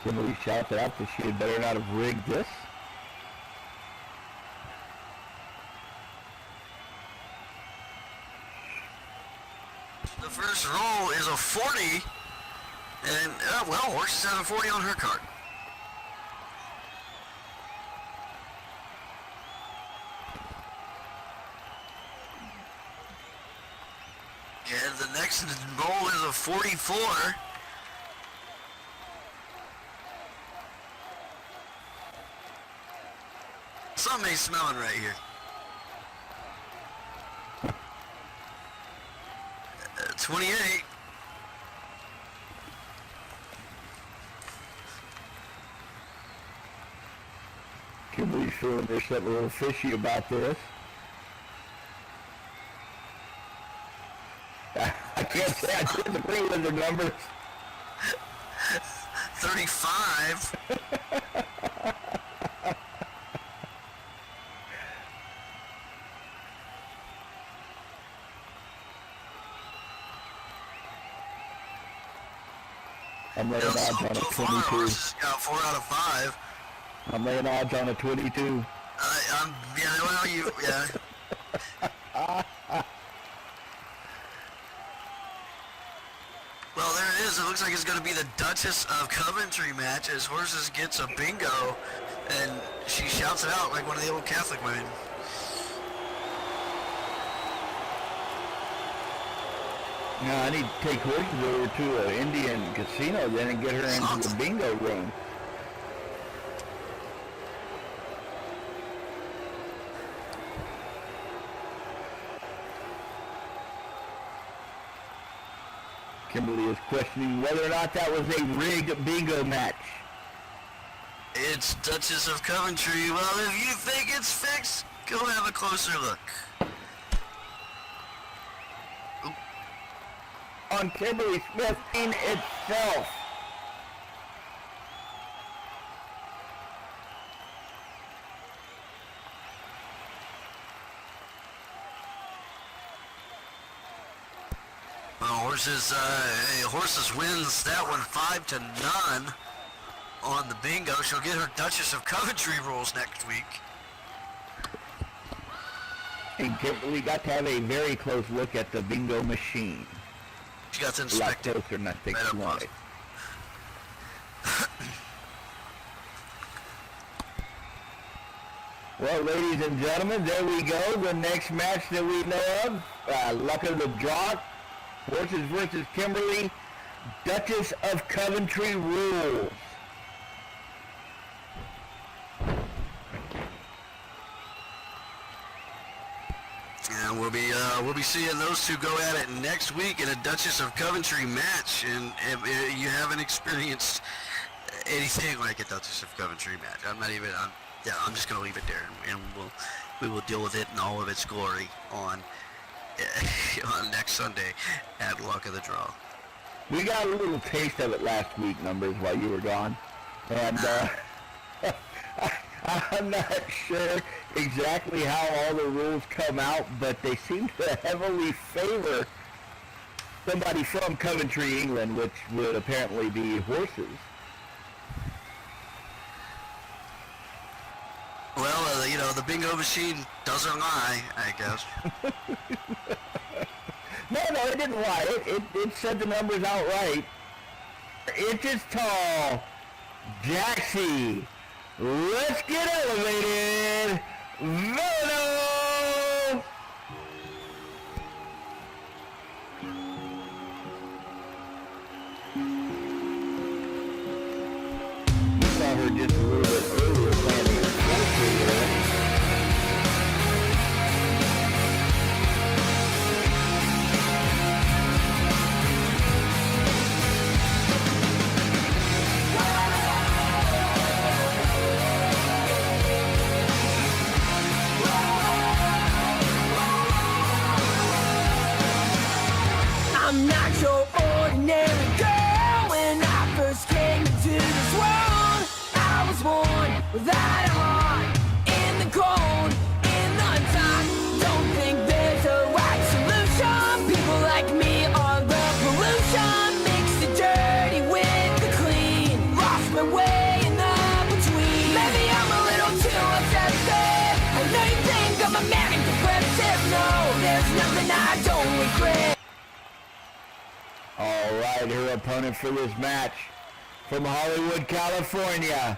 Kimberly shouts it out that she had better not have rigged this. The first roll is a 40, and, well, Horses have a 40 on her card. And the next roll is a 44. Something ain't smelling right here. 28. Kimberly's feeling there's something a little fishy about this. I can't say I disagree with the numbers. 35. I'm laying odds on a 22. Horses got 4 out of 5. I'm laying odds on a 22. Yeah, well, yeah. Well, there it is. It looks like it's going to be the Duchess of Coventry match as Horses gets a bingo, and she shouts it out like one of the old Catholic women. Now I need to take Horses over to an Indian casino then and get her into the bingo room. Kimberly is questioning whether or not that was a rigged bingo match. It's Duchess of Coventry. Well, if you think it's fixed, go have a closer look. On Kimberly Smith in itself. Well, Horses wins that one 5-0 on the bingo. She'll get her Duchess of Coventry rules next week. And Kimberly got to have a very close look at the bingo machine. She got to A lot inspect it. closer than I think Right she up wanted. Well, ladies and gentlemen, there we go. The next match that we know of, luck of the draw, Horses versus Kimberly, Duchess of Coventry rules. And we'll be seeing those two go at it next week in a Duchess of Coventry match. And if you haven't experienced anything like a Duchess of Coventry match, I'm just gonna leave it there, and we will deal with it in all of its glory on next Sunday at Luck of the Draw. We got a little taste of it last week, Numbers, while you were gone. And I'm not sure exactly how all the rules come out, but they seem to heavily favor somebody from Coventry, England, which would apparently be Horses. Well, the bingo machine doesn't lie, I guess. No, it didn't lie. It said the numbers outright. Inches tall, Jaxie. Let's get elevated. Vano! We saw her just a little bit earlier playing the fourth here. I'm not your ordinary girl. When I first came into this world, I was born without a heart, in the cold, in the dark. Don't think there's a right solution. People like me are the pollution. Mix the dirty with the clean. Lost my way in the between. Maybe I'm a little too obsessive. I know you think I'm a manic depressive. No, there's nothing I don't regret. All right, her opponent for this match from Hollywood, California.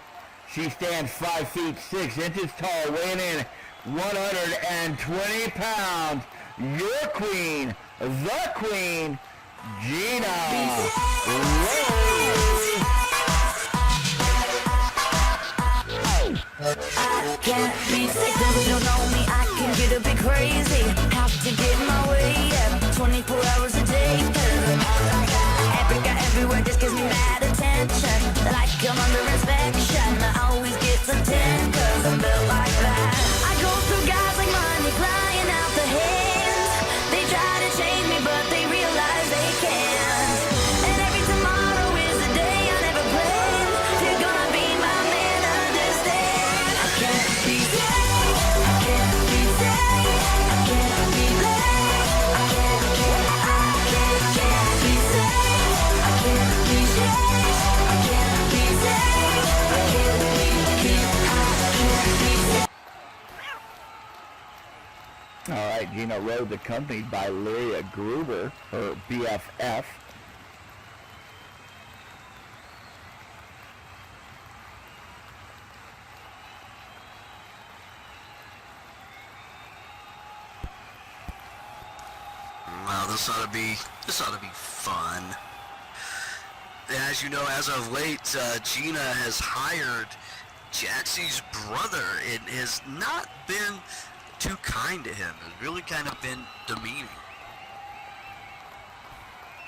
She stands 5 feet 6 inches tall, weighing in 120 pounds. Your queen, the queen, Gina Rose. I can't be sick, if you don't know me, I can get a bit crazy. Have to get my way up 24 hours a day. Africa everywhere just gives me mad attention. Like I'm under inspection, I always get some 10 cause I'm built like that. I go through guys like money flying out the hands. They try to change me but they realize they can't. And every tomorrow is a day I never planned. You're gonna be my man, understand. I can't be safe, I can't be safe, I can't be late, I can't be safe, I can't be safe, I can't be safe, I can't be safe. All right, Gina Rose accompanied by Lyria Gruber, her BFF. Wow, this ought to be fun. As you know, as of late, Gina has hired Jaxie's brother and has not been too kind to him. Has really kind of been demeaning.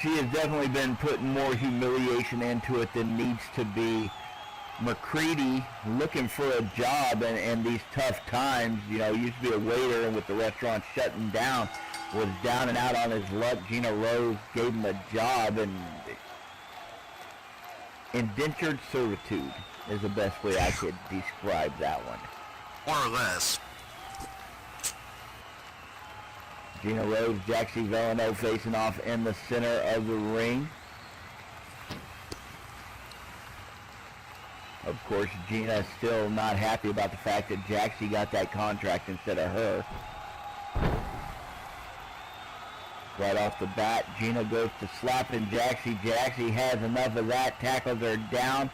She has definitely been putting more humiliation into it than needs to be. McCready looking for a job and these tough times, used to be a waiter, and with the restaurant shutting down, was down and out on his luck. Gina Rose gave him a job, and indentured servitude is the best way I could describe that one. More or less. Gina Rose, Jaxie Villano facing off in the center of the ring. Of course, Gina is still not happy about the fact that Jaxie got that contract instead of her. Right off the bat, Gina goes to slapping Jaxie. Jaxie has enough of that, tackles her down,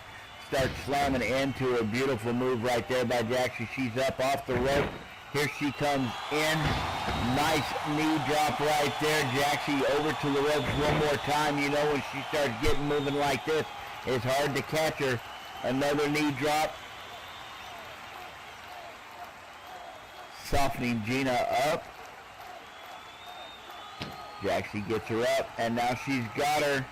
starts slamming into a beautiful move right there by Jaxie. She's up off the rope. Here she comes in. Nice knee drop right there. Jaxie over to the ropes one more time. You know, when she starts getting moving like this, it's hard to catch her. Another knee drop. Softening Gina up. Jaxie gets her up, and now she's got her.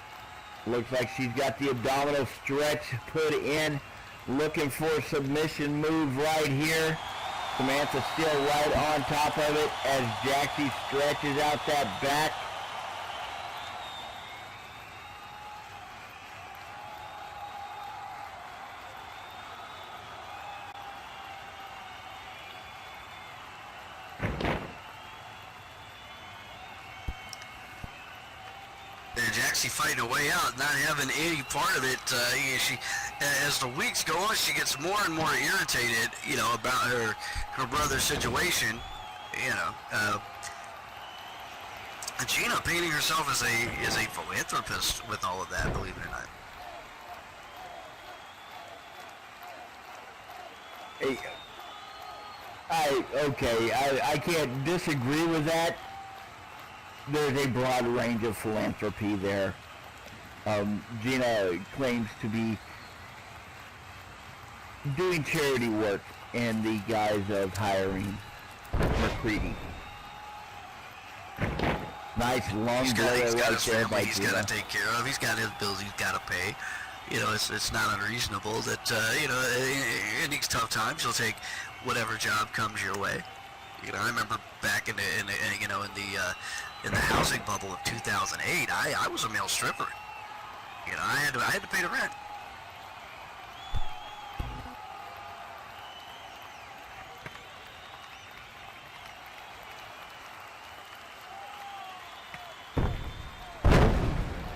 Looks like she's got the abdominal stretch put in. Looking for a submission move right here. Samantha still right on top of it as Jaxie stretches out that back. Jaxie fighting a way out, not having any part of it. She, as the weeks go on, she gets more and more irritated, you know, about her brother's situation. You know, Gina painting herself as a philanthropist with all of that, believe it or not. I can't disagree with that. There's a broad range of philanthropy there. Gina claims to be doing charity work in the guise of hiring McCready. Nice long He's blow got right his there by family he's Gina. got to take care of. He's got his bills he's got to pay. You know, it's not unreasonable that you know, in these tough times you'll take whatever job comes your way. You know, I remember back in the housing bubble of 2008, I was a male stripper. You know, I had to pay the rent.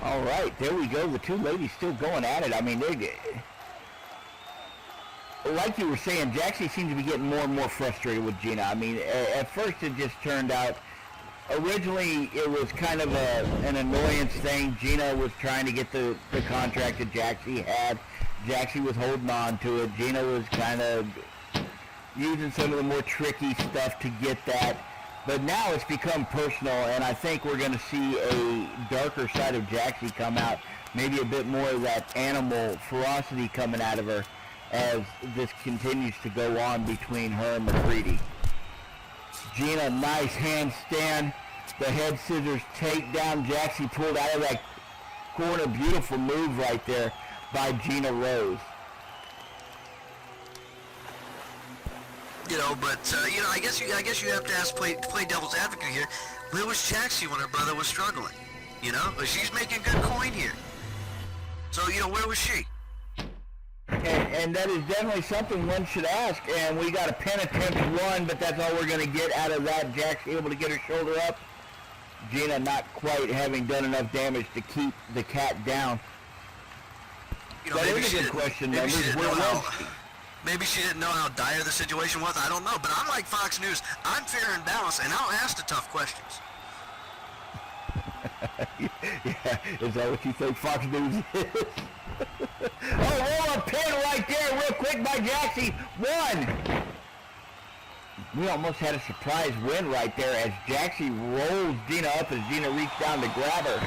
All right, there we go. The two ladies still going at it. I mean, like you were saying, Jaxie seems to be getting more and more frustrated with Gina. I mean, at first it just turned out, originally it was kind of an annoyance thing. Gina was trying to get the contract that Jaxie had. Jaxie was holding on to it. Gina was kind of using some of the more tricky stuff to get that. But now it's become personal, and I think we're going to see a darker side of Jaxie come out. Maybe a bit more of that animal ferocity coming out of her as this continues to go on between her and McCready. Gina, nice handstand. The head scissors takedown. Jaxie pulled out of that corner. Beautiful move right there by Gina Rose. You know, but you know, I guess you have to play devil's advocate here. Where was Jaxie when her brother was struggling? You know, but she's making good coin here. So you know, where was she? And that is definitely something one should ask. And we got a pin attempt one, but that's all we're going to get out of that. Jaxie able to get her shoulder up. Gina not quite having done enough damage to keep the cat down. You know, that is a good question, members. Where was she? Maybe she didn't know how dire the situation was. I don't know. But I'm like Fox News. I'm fair and balanced, and I'll ask the tough questions. Yeah, is that what you think Fox News is? Oh, roll a pin right there real quick by Jaxie. One. We almost had a surprise win right there as Jaxie rolls Gina up as Gina reached down to grab her.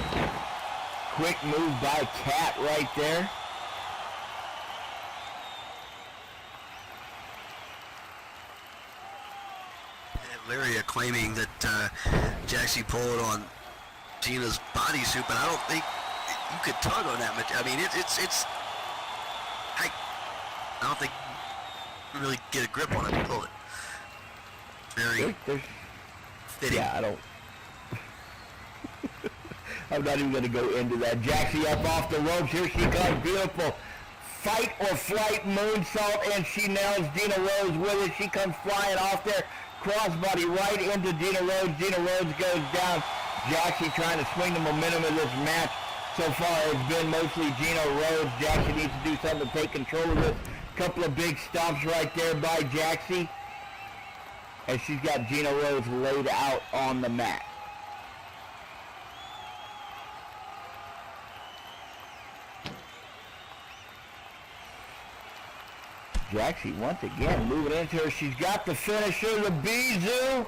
Quick move by Kat right there. Lyria claiming that Jaxie pulled on Gina's bodysuit, but I don't think you could tug on that much. I mean, I don't think you really get a grip on it and pull it. Very fitting. Yeah, I don't. I'm not even going to go into that. Jaxie up off the ropes. Here she comes. Beautiful fight or flight moonsault, and she nails Gina Rose with it. She comes flying off there. Crossbody right into Gina Rose. Gina Rose goes down. Jaxie trying to swing the momentum of this match. So far it's been mostly Gina Rose. Jaxie needs to do something to take control of this. Couple of big stomps right there by Jaxie. And she's got Gina Rose laid out on the mat. Jaxie once again moving into her. She's got the finisher, the Bizou.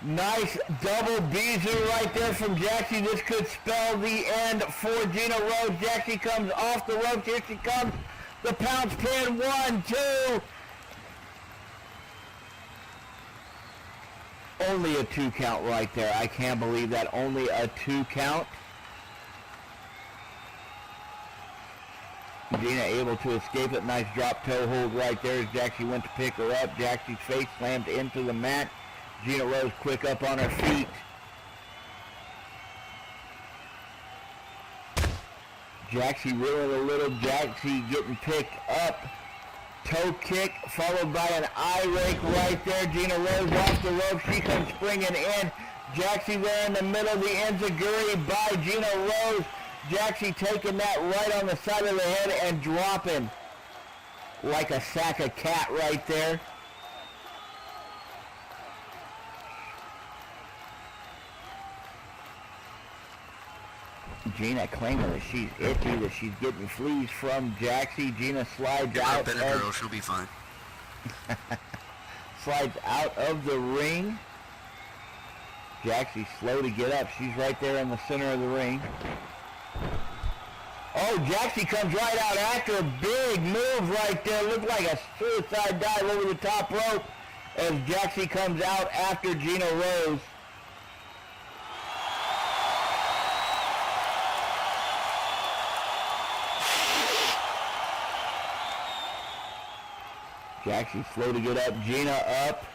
Nice double Bizou right there from Jaxie. This could spell the end for Gina Rose. Jaxie comes off the ropes. Here she comes. The pounce pin. 1, 2. Only a 2 count right there. I can't believe that. Only a 2 count. Gina able to escape it. Nice drop toe hold right there as Jaxie went to pick her up. Jaxie's face slammed into the mat. Gina Rose quick up on her feet. Jaxie reeling a little. Jaxie getting picked up. Toe kick followed by an eye rake right there. Gina Rose off the rope. She comes springing in. Jaxie there in the middle. The enziguri by Gina Rose. Jaxie taking that right on the side of the head and dropping like a sack of cat right there. Gina claiming that she's itchy, that she's getting fleas from Jaxie. Gina slides out. Girl, she'll be fine. Slides out of the ring. Jaxie's slow to get up. She's right there in the center of the ring. Oh, Jaxie comes right out after a big move right there. Looked like a suicide dive over the top rope as Jaxie comes out after Gina Rose. Jaxie slow to get up. Gina up.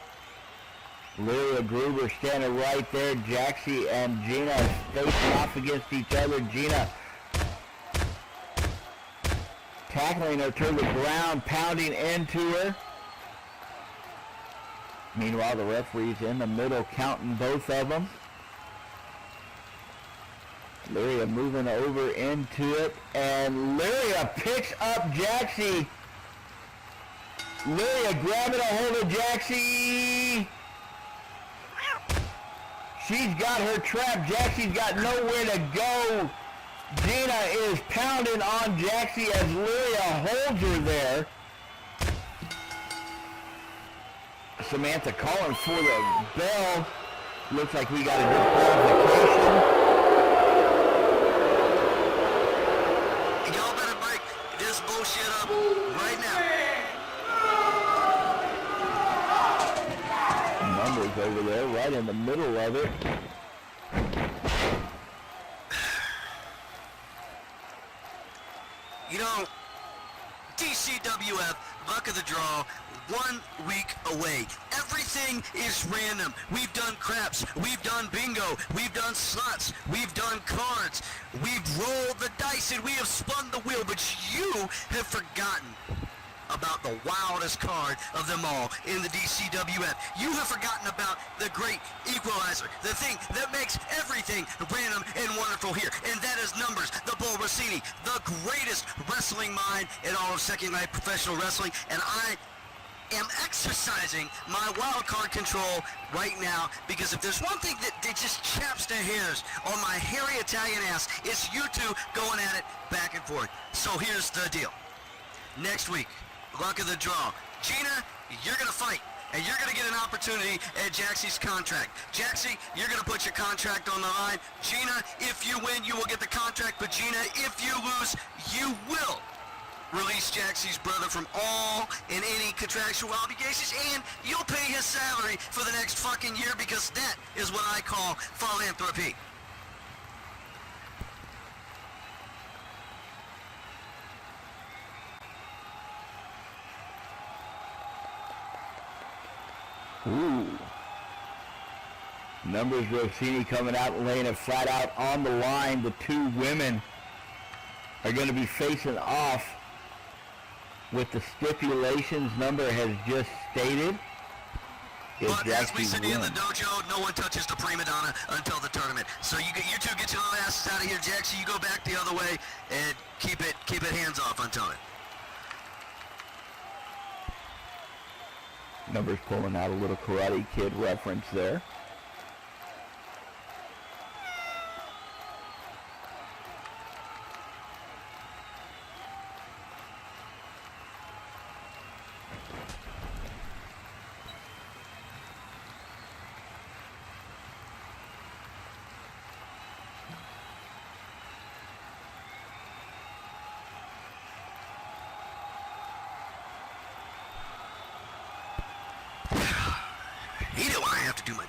Lyria Gruber standing right there. Jaxie and Gina facing off against each other. Gina tackling her to the ground, pounding into her. Meanwhile, the referee's in the middle counting both of them. Lyria moving over into it, and Lyria picks up Jaxie. Lyria grabbing a hold of Jaxie. She's got her trapped. Jaxie's got nowhere to go. Gina is pounding on Jaxie as Lyria holds her there. Samantha calling for the bell. Looks like we got a disqualification. Y'all better break this bullshit up right now. Numbers over there, right in the middle of it. You know, DCWF, luck of the draw, 1 week away. Everything is random. We've done craps, we've done bingo, we've done slots, we've done cards, we've rolled the dice, and we have spun the wheel, but you have forgotten about the wildest card of them all in the DCWF. You have forgotten about the great equalizer, the thing that makes everything random and wonderful here, and that is Numbers, the Bull Rossini, the greatest wrestling mind in all of Second Night Professional Wrestling, and I am exercising my wild card control right now, because if there's one thing that just chaps the hairs on my hairy Italian ass, it's you two going at it back and forth. So here's the deal. Next week, luck of the draw. Gina, you're going to fight, and you're going to get an opportunity at Jaxie's contract. Jaxie, you're going to put your contract on the line. Gina, if you win, you will get the contract, but Gina, if you lose, you will release Jaxie's brother from all and any contractual obligations, and you'll pay his salary for the next fucking year, because that is what I call philanthropy. Ooh. Numbers Rossini coming out and laying it flat out on the line. The two women are going to be facing off with the stipulations Number has just stated. But as we say in the dojo, no one touches the prima donna until the tournament. So you two get your little asses out of here. Jaxie, you go back the other way and keep it hands off until it. Numbers pulling out a little Karate Kid reference there.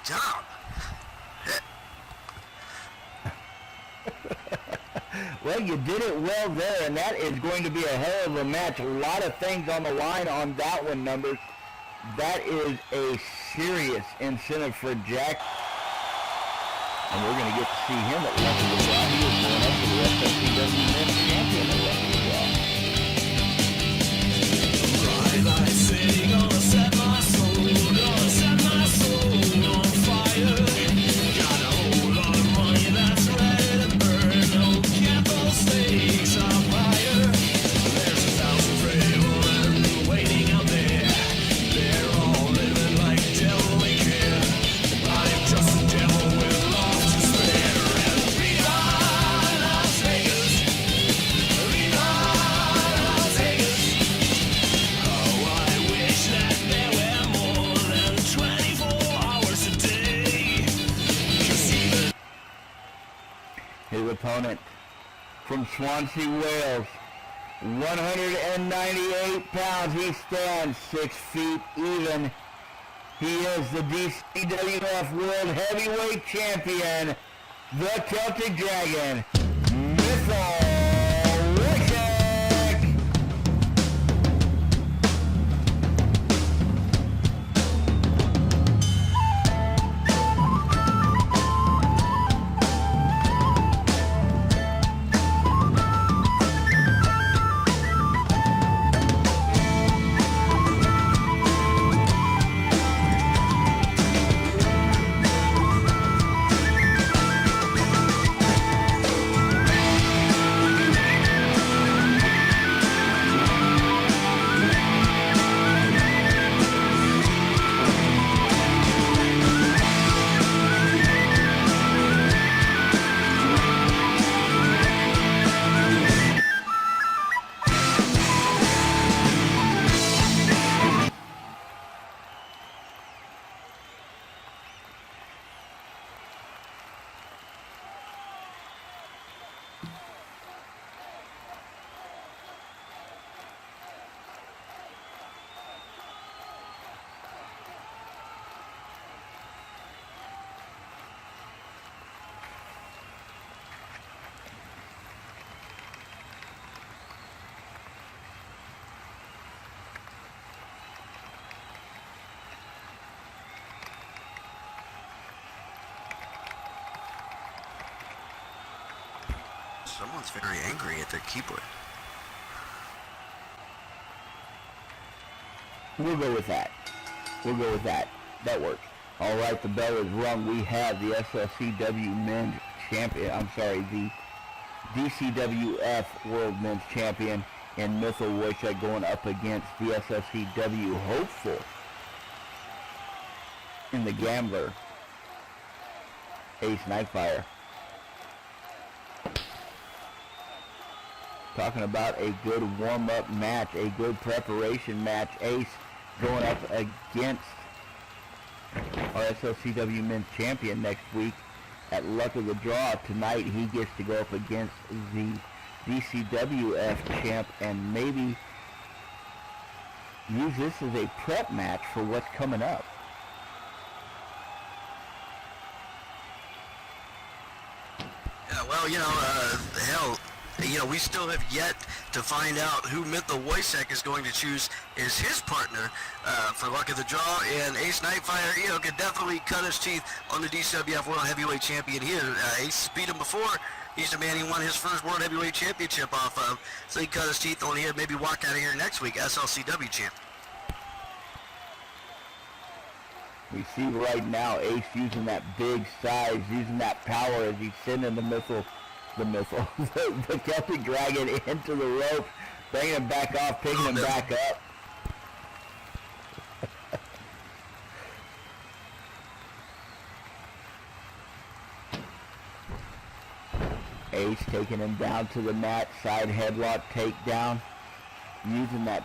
down. Well, you did it well there, and that is going to be a hell of a match. A lot of things on the line on that one, Numbers. That is a serious incentive for Jack. And we're going to get to see him at Luck of the Draw. He is going up to the SFCW Men's Champion at Luck of the Draw. Bright light city, gonna set my soul on fire. Got a whole lot of money that's ready to burn. No capital stakes are higher. There's 1,000 frail men waiting out there. They're all living like devil may care. I'm just a devil with love to spare. And Viva Las Vegas, Viva Las Vegas. Oh, I wish that there were more than 24 hours a day. 'Cause even His opponent from Swansea, Wales, 198 pounds. He stands 6 feet even. He is the DCWF World Heavyweight Champion, the Celtic Dragon, Missile Wojciech. Someone's very angry at their keyboard. We'll go with that. We'll go with that. That works. All right, the bell is rung. We have the SLCW Men's Champion. I'm sorry, the DCWF World Men's Champion in Missile Wojciech going up against the SLCW hopeful in the Gambler, Ace Nightfire. Talking about a good warm-up match, a good preparation match. Ace going up against our SLCW Men's Champion next week at Luck of the Draw. Tonight he gets to go up against the DCWF champ and maybe use this as a prep match for what's coming up. Yeah, well, hell, we still have yet to find out who Mithil Wojciech is going to choose as his partner for Luck of the Draw. And Ace Nightfire, could definitely cut his teeth on the DCWF World Heavyweight Champion here. Ace beat him before. He's the man he won his first World Heavyweight Championship off of. So he cut his teeth on here, maybe walk out of here next week, SLCW champ. We see right now Ace using that big size, using that power as he's sending the Celtic Dragon into the rope, bringing him back off, picking him back up. Ace taking him down to the mat, side headlock takedown, using that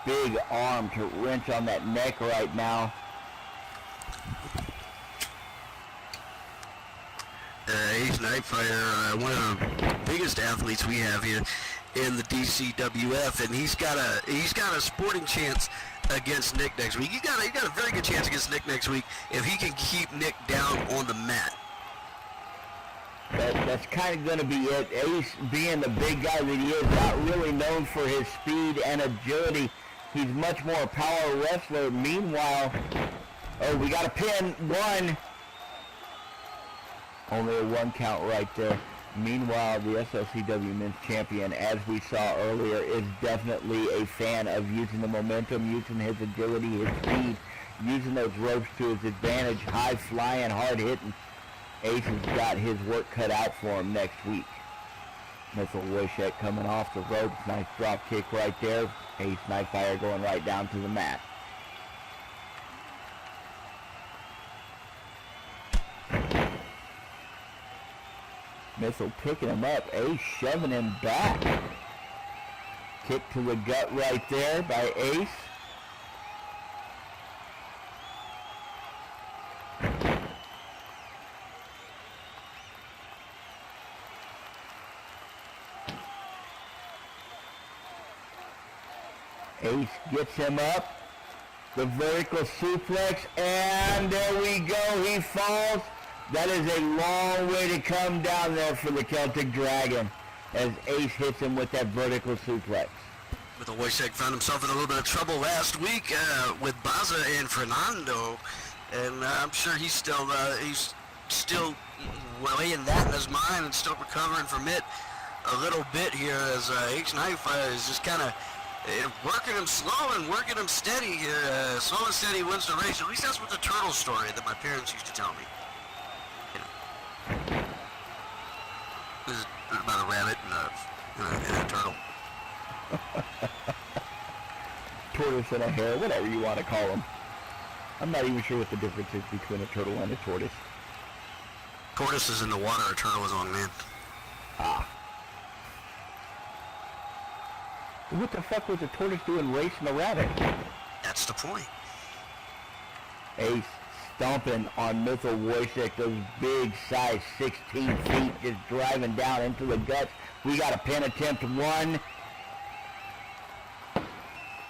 big arm to wrench on that neck right now. Ace Nightfire, one of the biggest athletes we have here in the DCWF, and he's got a sporting chance against Nick next week. He got a very good chance against Nick next week if he can keep Nick down on the mat. That's kind of going to be it. Ace, being the big guy that he is, not really known for his speed and agility. He's much more a power wrestler. Meanwhile, oh, we got a pin. One. Only a 1 count right there. Meanwhile, the SLCW Men's Champion, as we saw earlier, is definitely a fan of using the momentum, using his agility, his speed, using those ropes to his advantage, high flying, hard hitting. Ace has got his work cut out for him next week. Missile Wojciech coming off the ropes. Nice drop kick right there. Ace Nightfire going right down to the mat. Missile picking him up. Ace shoving him back. Kick to the gut right there by Ace. Ace gets him up. The vertical suplex, and there we go. He falls. That is a long way to come down there for the Celtic Dragon as Ace hits him with that vertical suplex. But the Wojciech found himself in a little bit of trouble last week with Baza and Fernando, and I'm sure he's still weighing that in his mind and still recovering from it a little bit here as Ace Nightfire is just kind of working him slow and working him steady here. Slow and steady wins the race. At least that's what the turtle story that my parents used to tell me. This is about a rabbit and a turtle. Tortoise and a hare, whatever you want to call them. I'm not even sure what the difference is between a turtle and a tortoise. Tortoise is in the water, a turtle is on land. Ah. What the fuck was a tortoise doing racing a rabbit? That's the point. Ace stomping on Missile Wojciech, those big size 16 feet, just driving down into the guts. We got a pin attempt, one.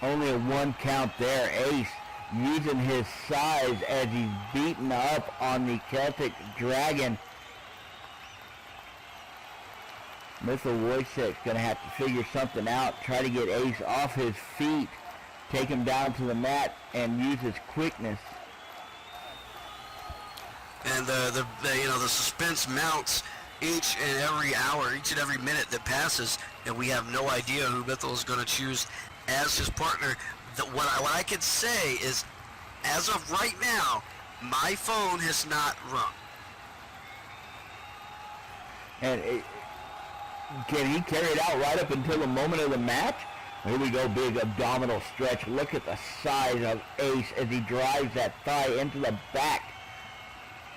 Only a 1 count there. Ace using his size as he's beating up on the Celtic Dragon. Missile Wojciech's going to have to figure something out, try to get Ace off his feet, take him down to the mat, and use his quickness. And the suspense mounts each and every hour, each and every minute that passes, and we have no idea who Mithil is going to choose as his partner. What I can say is, as of right now, my phone has not rung. And can he carry it out right up until the moment of the match? Here we go, big abdominal stretch. Look at the size of Ace as he drives that thigh into the back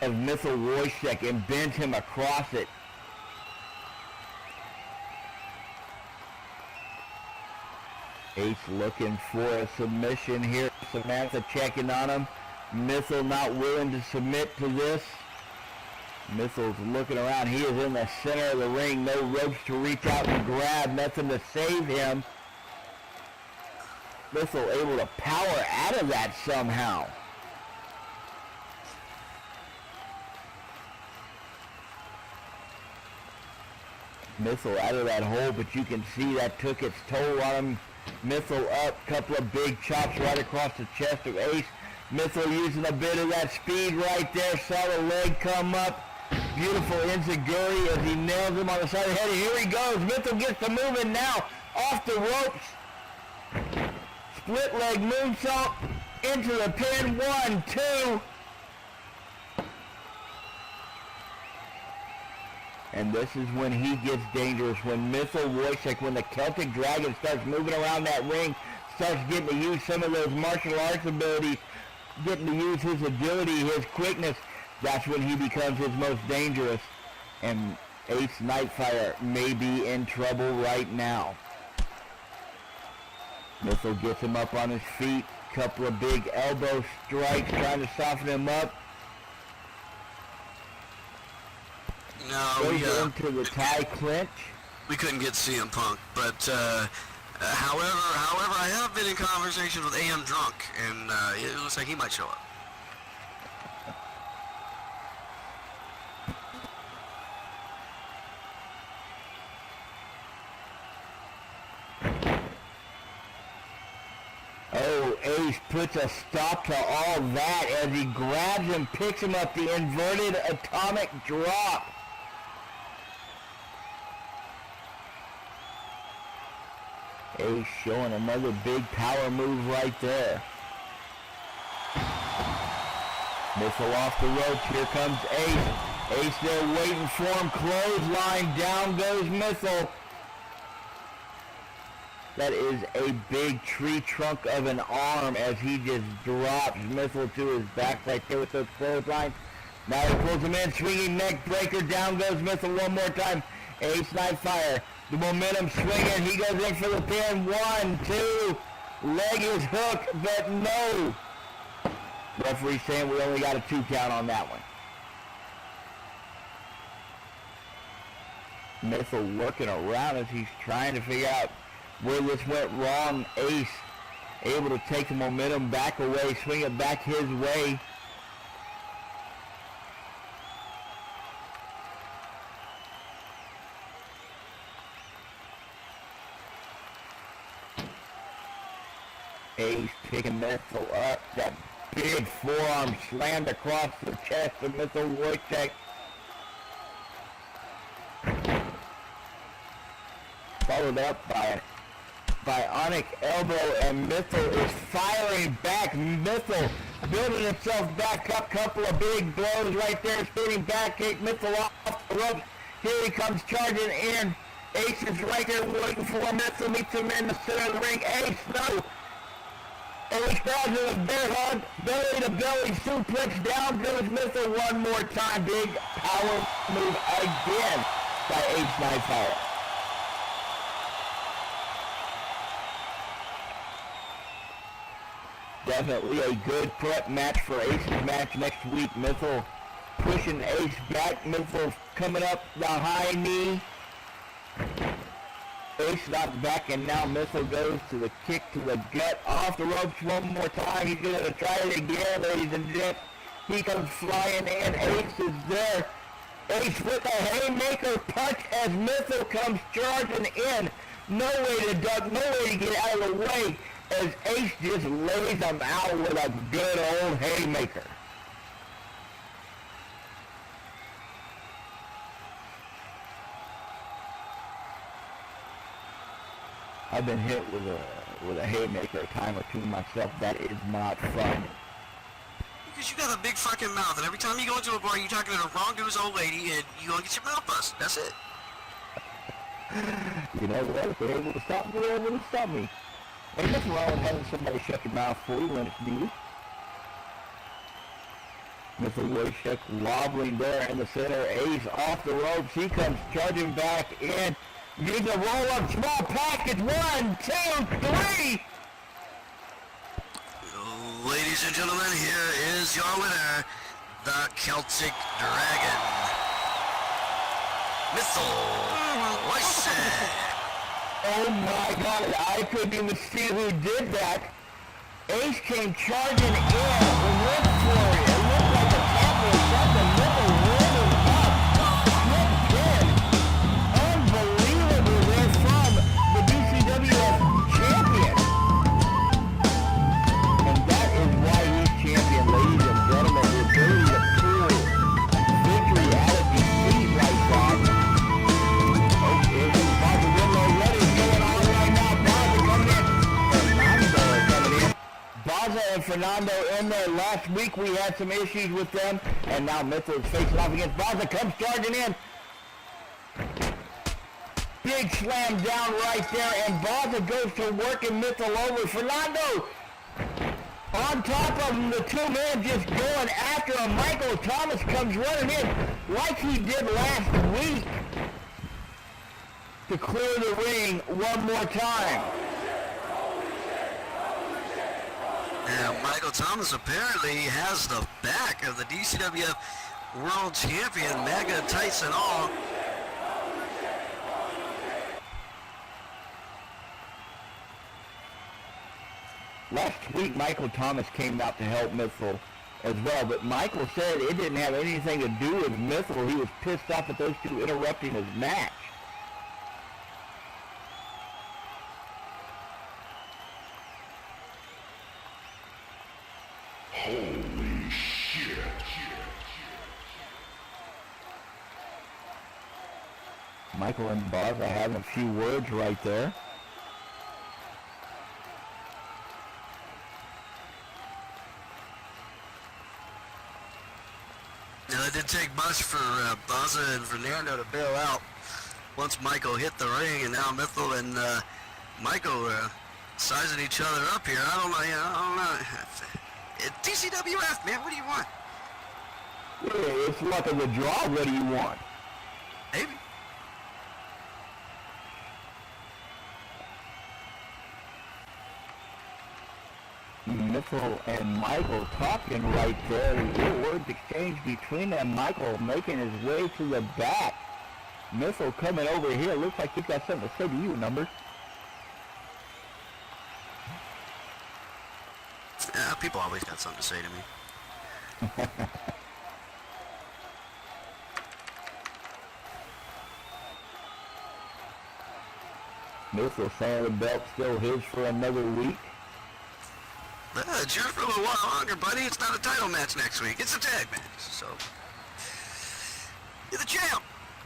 of Missile Wojciech and bends him across it. Ace looking for a submission here. Samantha checking on him. Missile not willing to submit to this. Missile's looking around. He is in the center of the ring. No ropes to reach out and grab. Nothing to save him. Missile able to power out of that somehow. Missile out of that hole, but you can see that took its toll on him. Missile up, couple of big chops right across the chest of Ace. Missile using a bit of that speed right there. Saw the leg come up. Beautiful enziguri as he nails him on the side of the head. And here he goes. Missile gets to moving now. Off the ropes. Split leg moonsault into the pin. 1, 2. And this is when he gets dangerous. When Missile Wojciech, when the Celtic Dragon starts moving around that ring, starts getting to use some of those martial arts abilities, getting to use his agility, his quickness, that's when he becomes his most dangerous. And Ace Nightfire may be in trouble right now. Missile gets him up on his feet. Couple of big elbow strikes trying to soften him up. No, Goes into the tie clinch. we couldn't get CM Punk, but however, I have been in conversation with AM Drunk, and it looks like he might show up. Oh, Ace puts a stop to all that as he grabs him, picks him up, the inverted atomic drop. Ace showing another big power move right there. Missile off the ropes, here comes Ace. Ace there waiting for him, clothesline, down goes Missile. That is a big tree trunk of an arm as he just drops Missile to his back right there with those clotheslines. Now he pulls him in, swinging neck breaker, down goes Missile one more time. Ace Nightfire, the momentum swinging, he goes in for the pin, 1, 2, leg is hooked, but no. Referee saying we only got a 2 count on that one. Missile working around as he's trying to figure out where this went wrong. Ace able to take the momentum back away, swing it back his way. Ace picking Missile up. That big forearm slammed across the chest of Missile Wojtek. Followed up by a bionic elbow, and Missile is firing back. Missile building himself back up. Couple of big blows right there. Spinning back kick. Missile off the ropes. Here he comes charging in. Ace is right there waiting for him. Missile meets him in the center of the ring. Ace, no. Ace grabs him with bear hug. Belly to belly suplex. Down goes Missile one more time. Big power move again by Ace Nightfire. Definitely a good prep match for Ace's match next week. Missile pushing Ace back. Missile coming up the high knee. Ace knocked back, and now Missile goes to the kick to the gut. Off the ropes one more time. He's going to try it again, ladies and gents. He comes flying in. Ace is there. Ace with a haymaker punch as Missile comes charging in. No way to duck, no way to get out of the way, as Ace just lays him out with a good old haymaker. I've been hit with a haymaker a time or two myself. That is not fun. Because you got a big fucking mouth, and every time you go into a bar, you're talking to the wrong dude's old lady, and you gonna get your mouth busted. That's it. You know what? If they're able to stop me, they're able to stop me. Ain't nothing wrong with having somebody shut your mouth for you when it's needed. Missile Wojtek wobbling there in the center. Ace off the ropes. He comes charging back in. Needs a roll-up small package. 1, 2, 3. Ladies and gentlemen, here is your winner, the Celtic Dragon, Missile Wojtek. Oh my God, I couldn't even see who did that. Ace came charging in. It looked for it. It looked like a couple or something. Missile rolling up. Slip pin. Unbelievable there from the DCWF champion. And that is why he's champion, ladies and gentlemen. The ability to pull victory out of defeat like that. Okay, Baza Winlow ready, going on right now. Baza coming in. Fernando coming in. Baza and Fernando in there. Last week we had some issues with them, and now Missile is facing off against Baza. Comes charging in. Big slam down right there, and Baza goes to working Missile over. Fernando on top of him, the two men just going after him. Michael Thomas comes running in like he did last week to clear the ring one more time. And Michael Thomas apparently has the back of the DCWF World Champion, mega tights and all. Last week, Michael Thomas came out to help Mithil as well, but Michael said it didn't have anything to do with Mithil. He was pissed off at those two interrupting his match. Holy shit. Michael and Boz are having a few words right there. Now, it didn't take much for Baza and Fernando to bail out once Michael hit the ring, and now Mithil and Michael sizing each other up here. I don't know, DCWF, man, what do you want? Yeah, it's luck of the draw. What do you want? Maybe. Mithil and Michael talking right there. Good words exchanged between them. Michael making his way to the back. Mithil coming over here. Looks like he's got something to say to you, Numbers. People always got something to say to me. Mithil saying the belt's still his for another week. It's yours for a little while longer, buddy. It's not a title match next week. It's a tag match. So, you're the champ.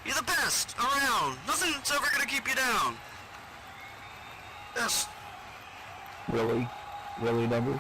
You're the best around. Nothing's ever going to keep you down. Yes. Really? Really, Numbers?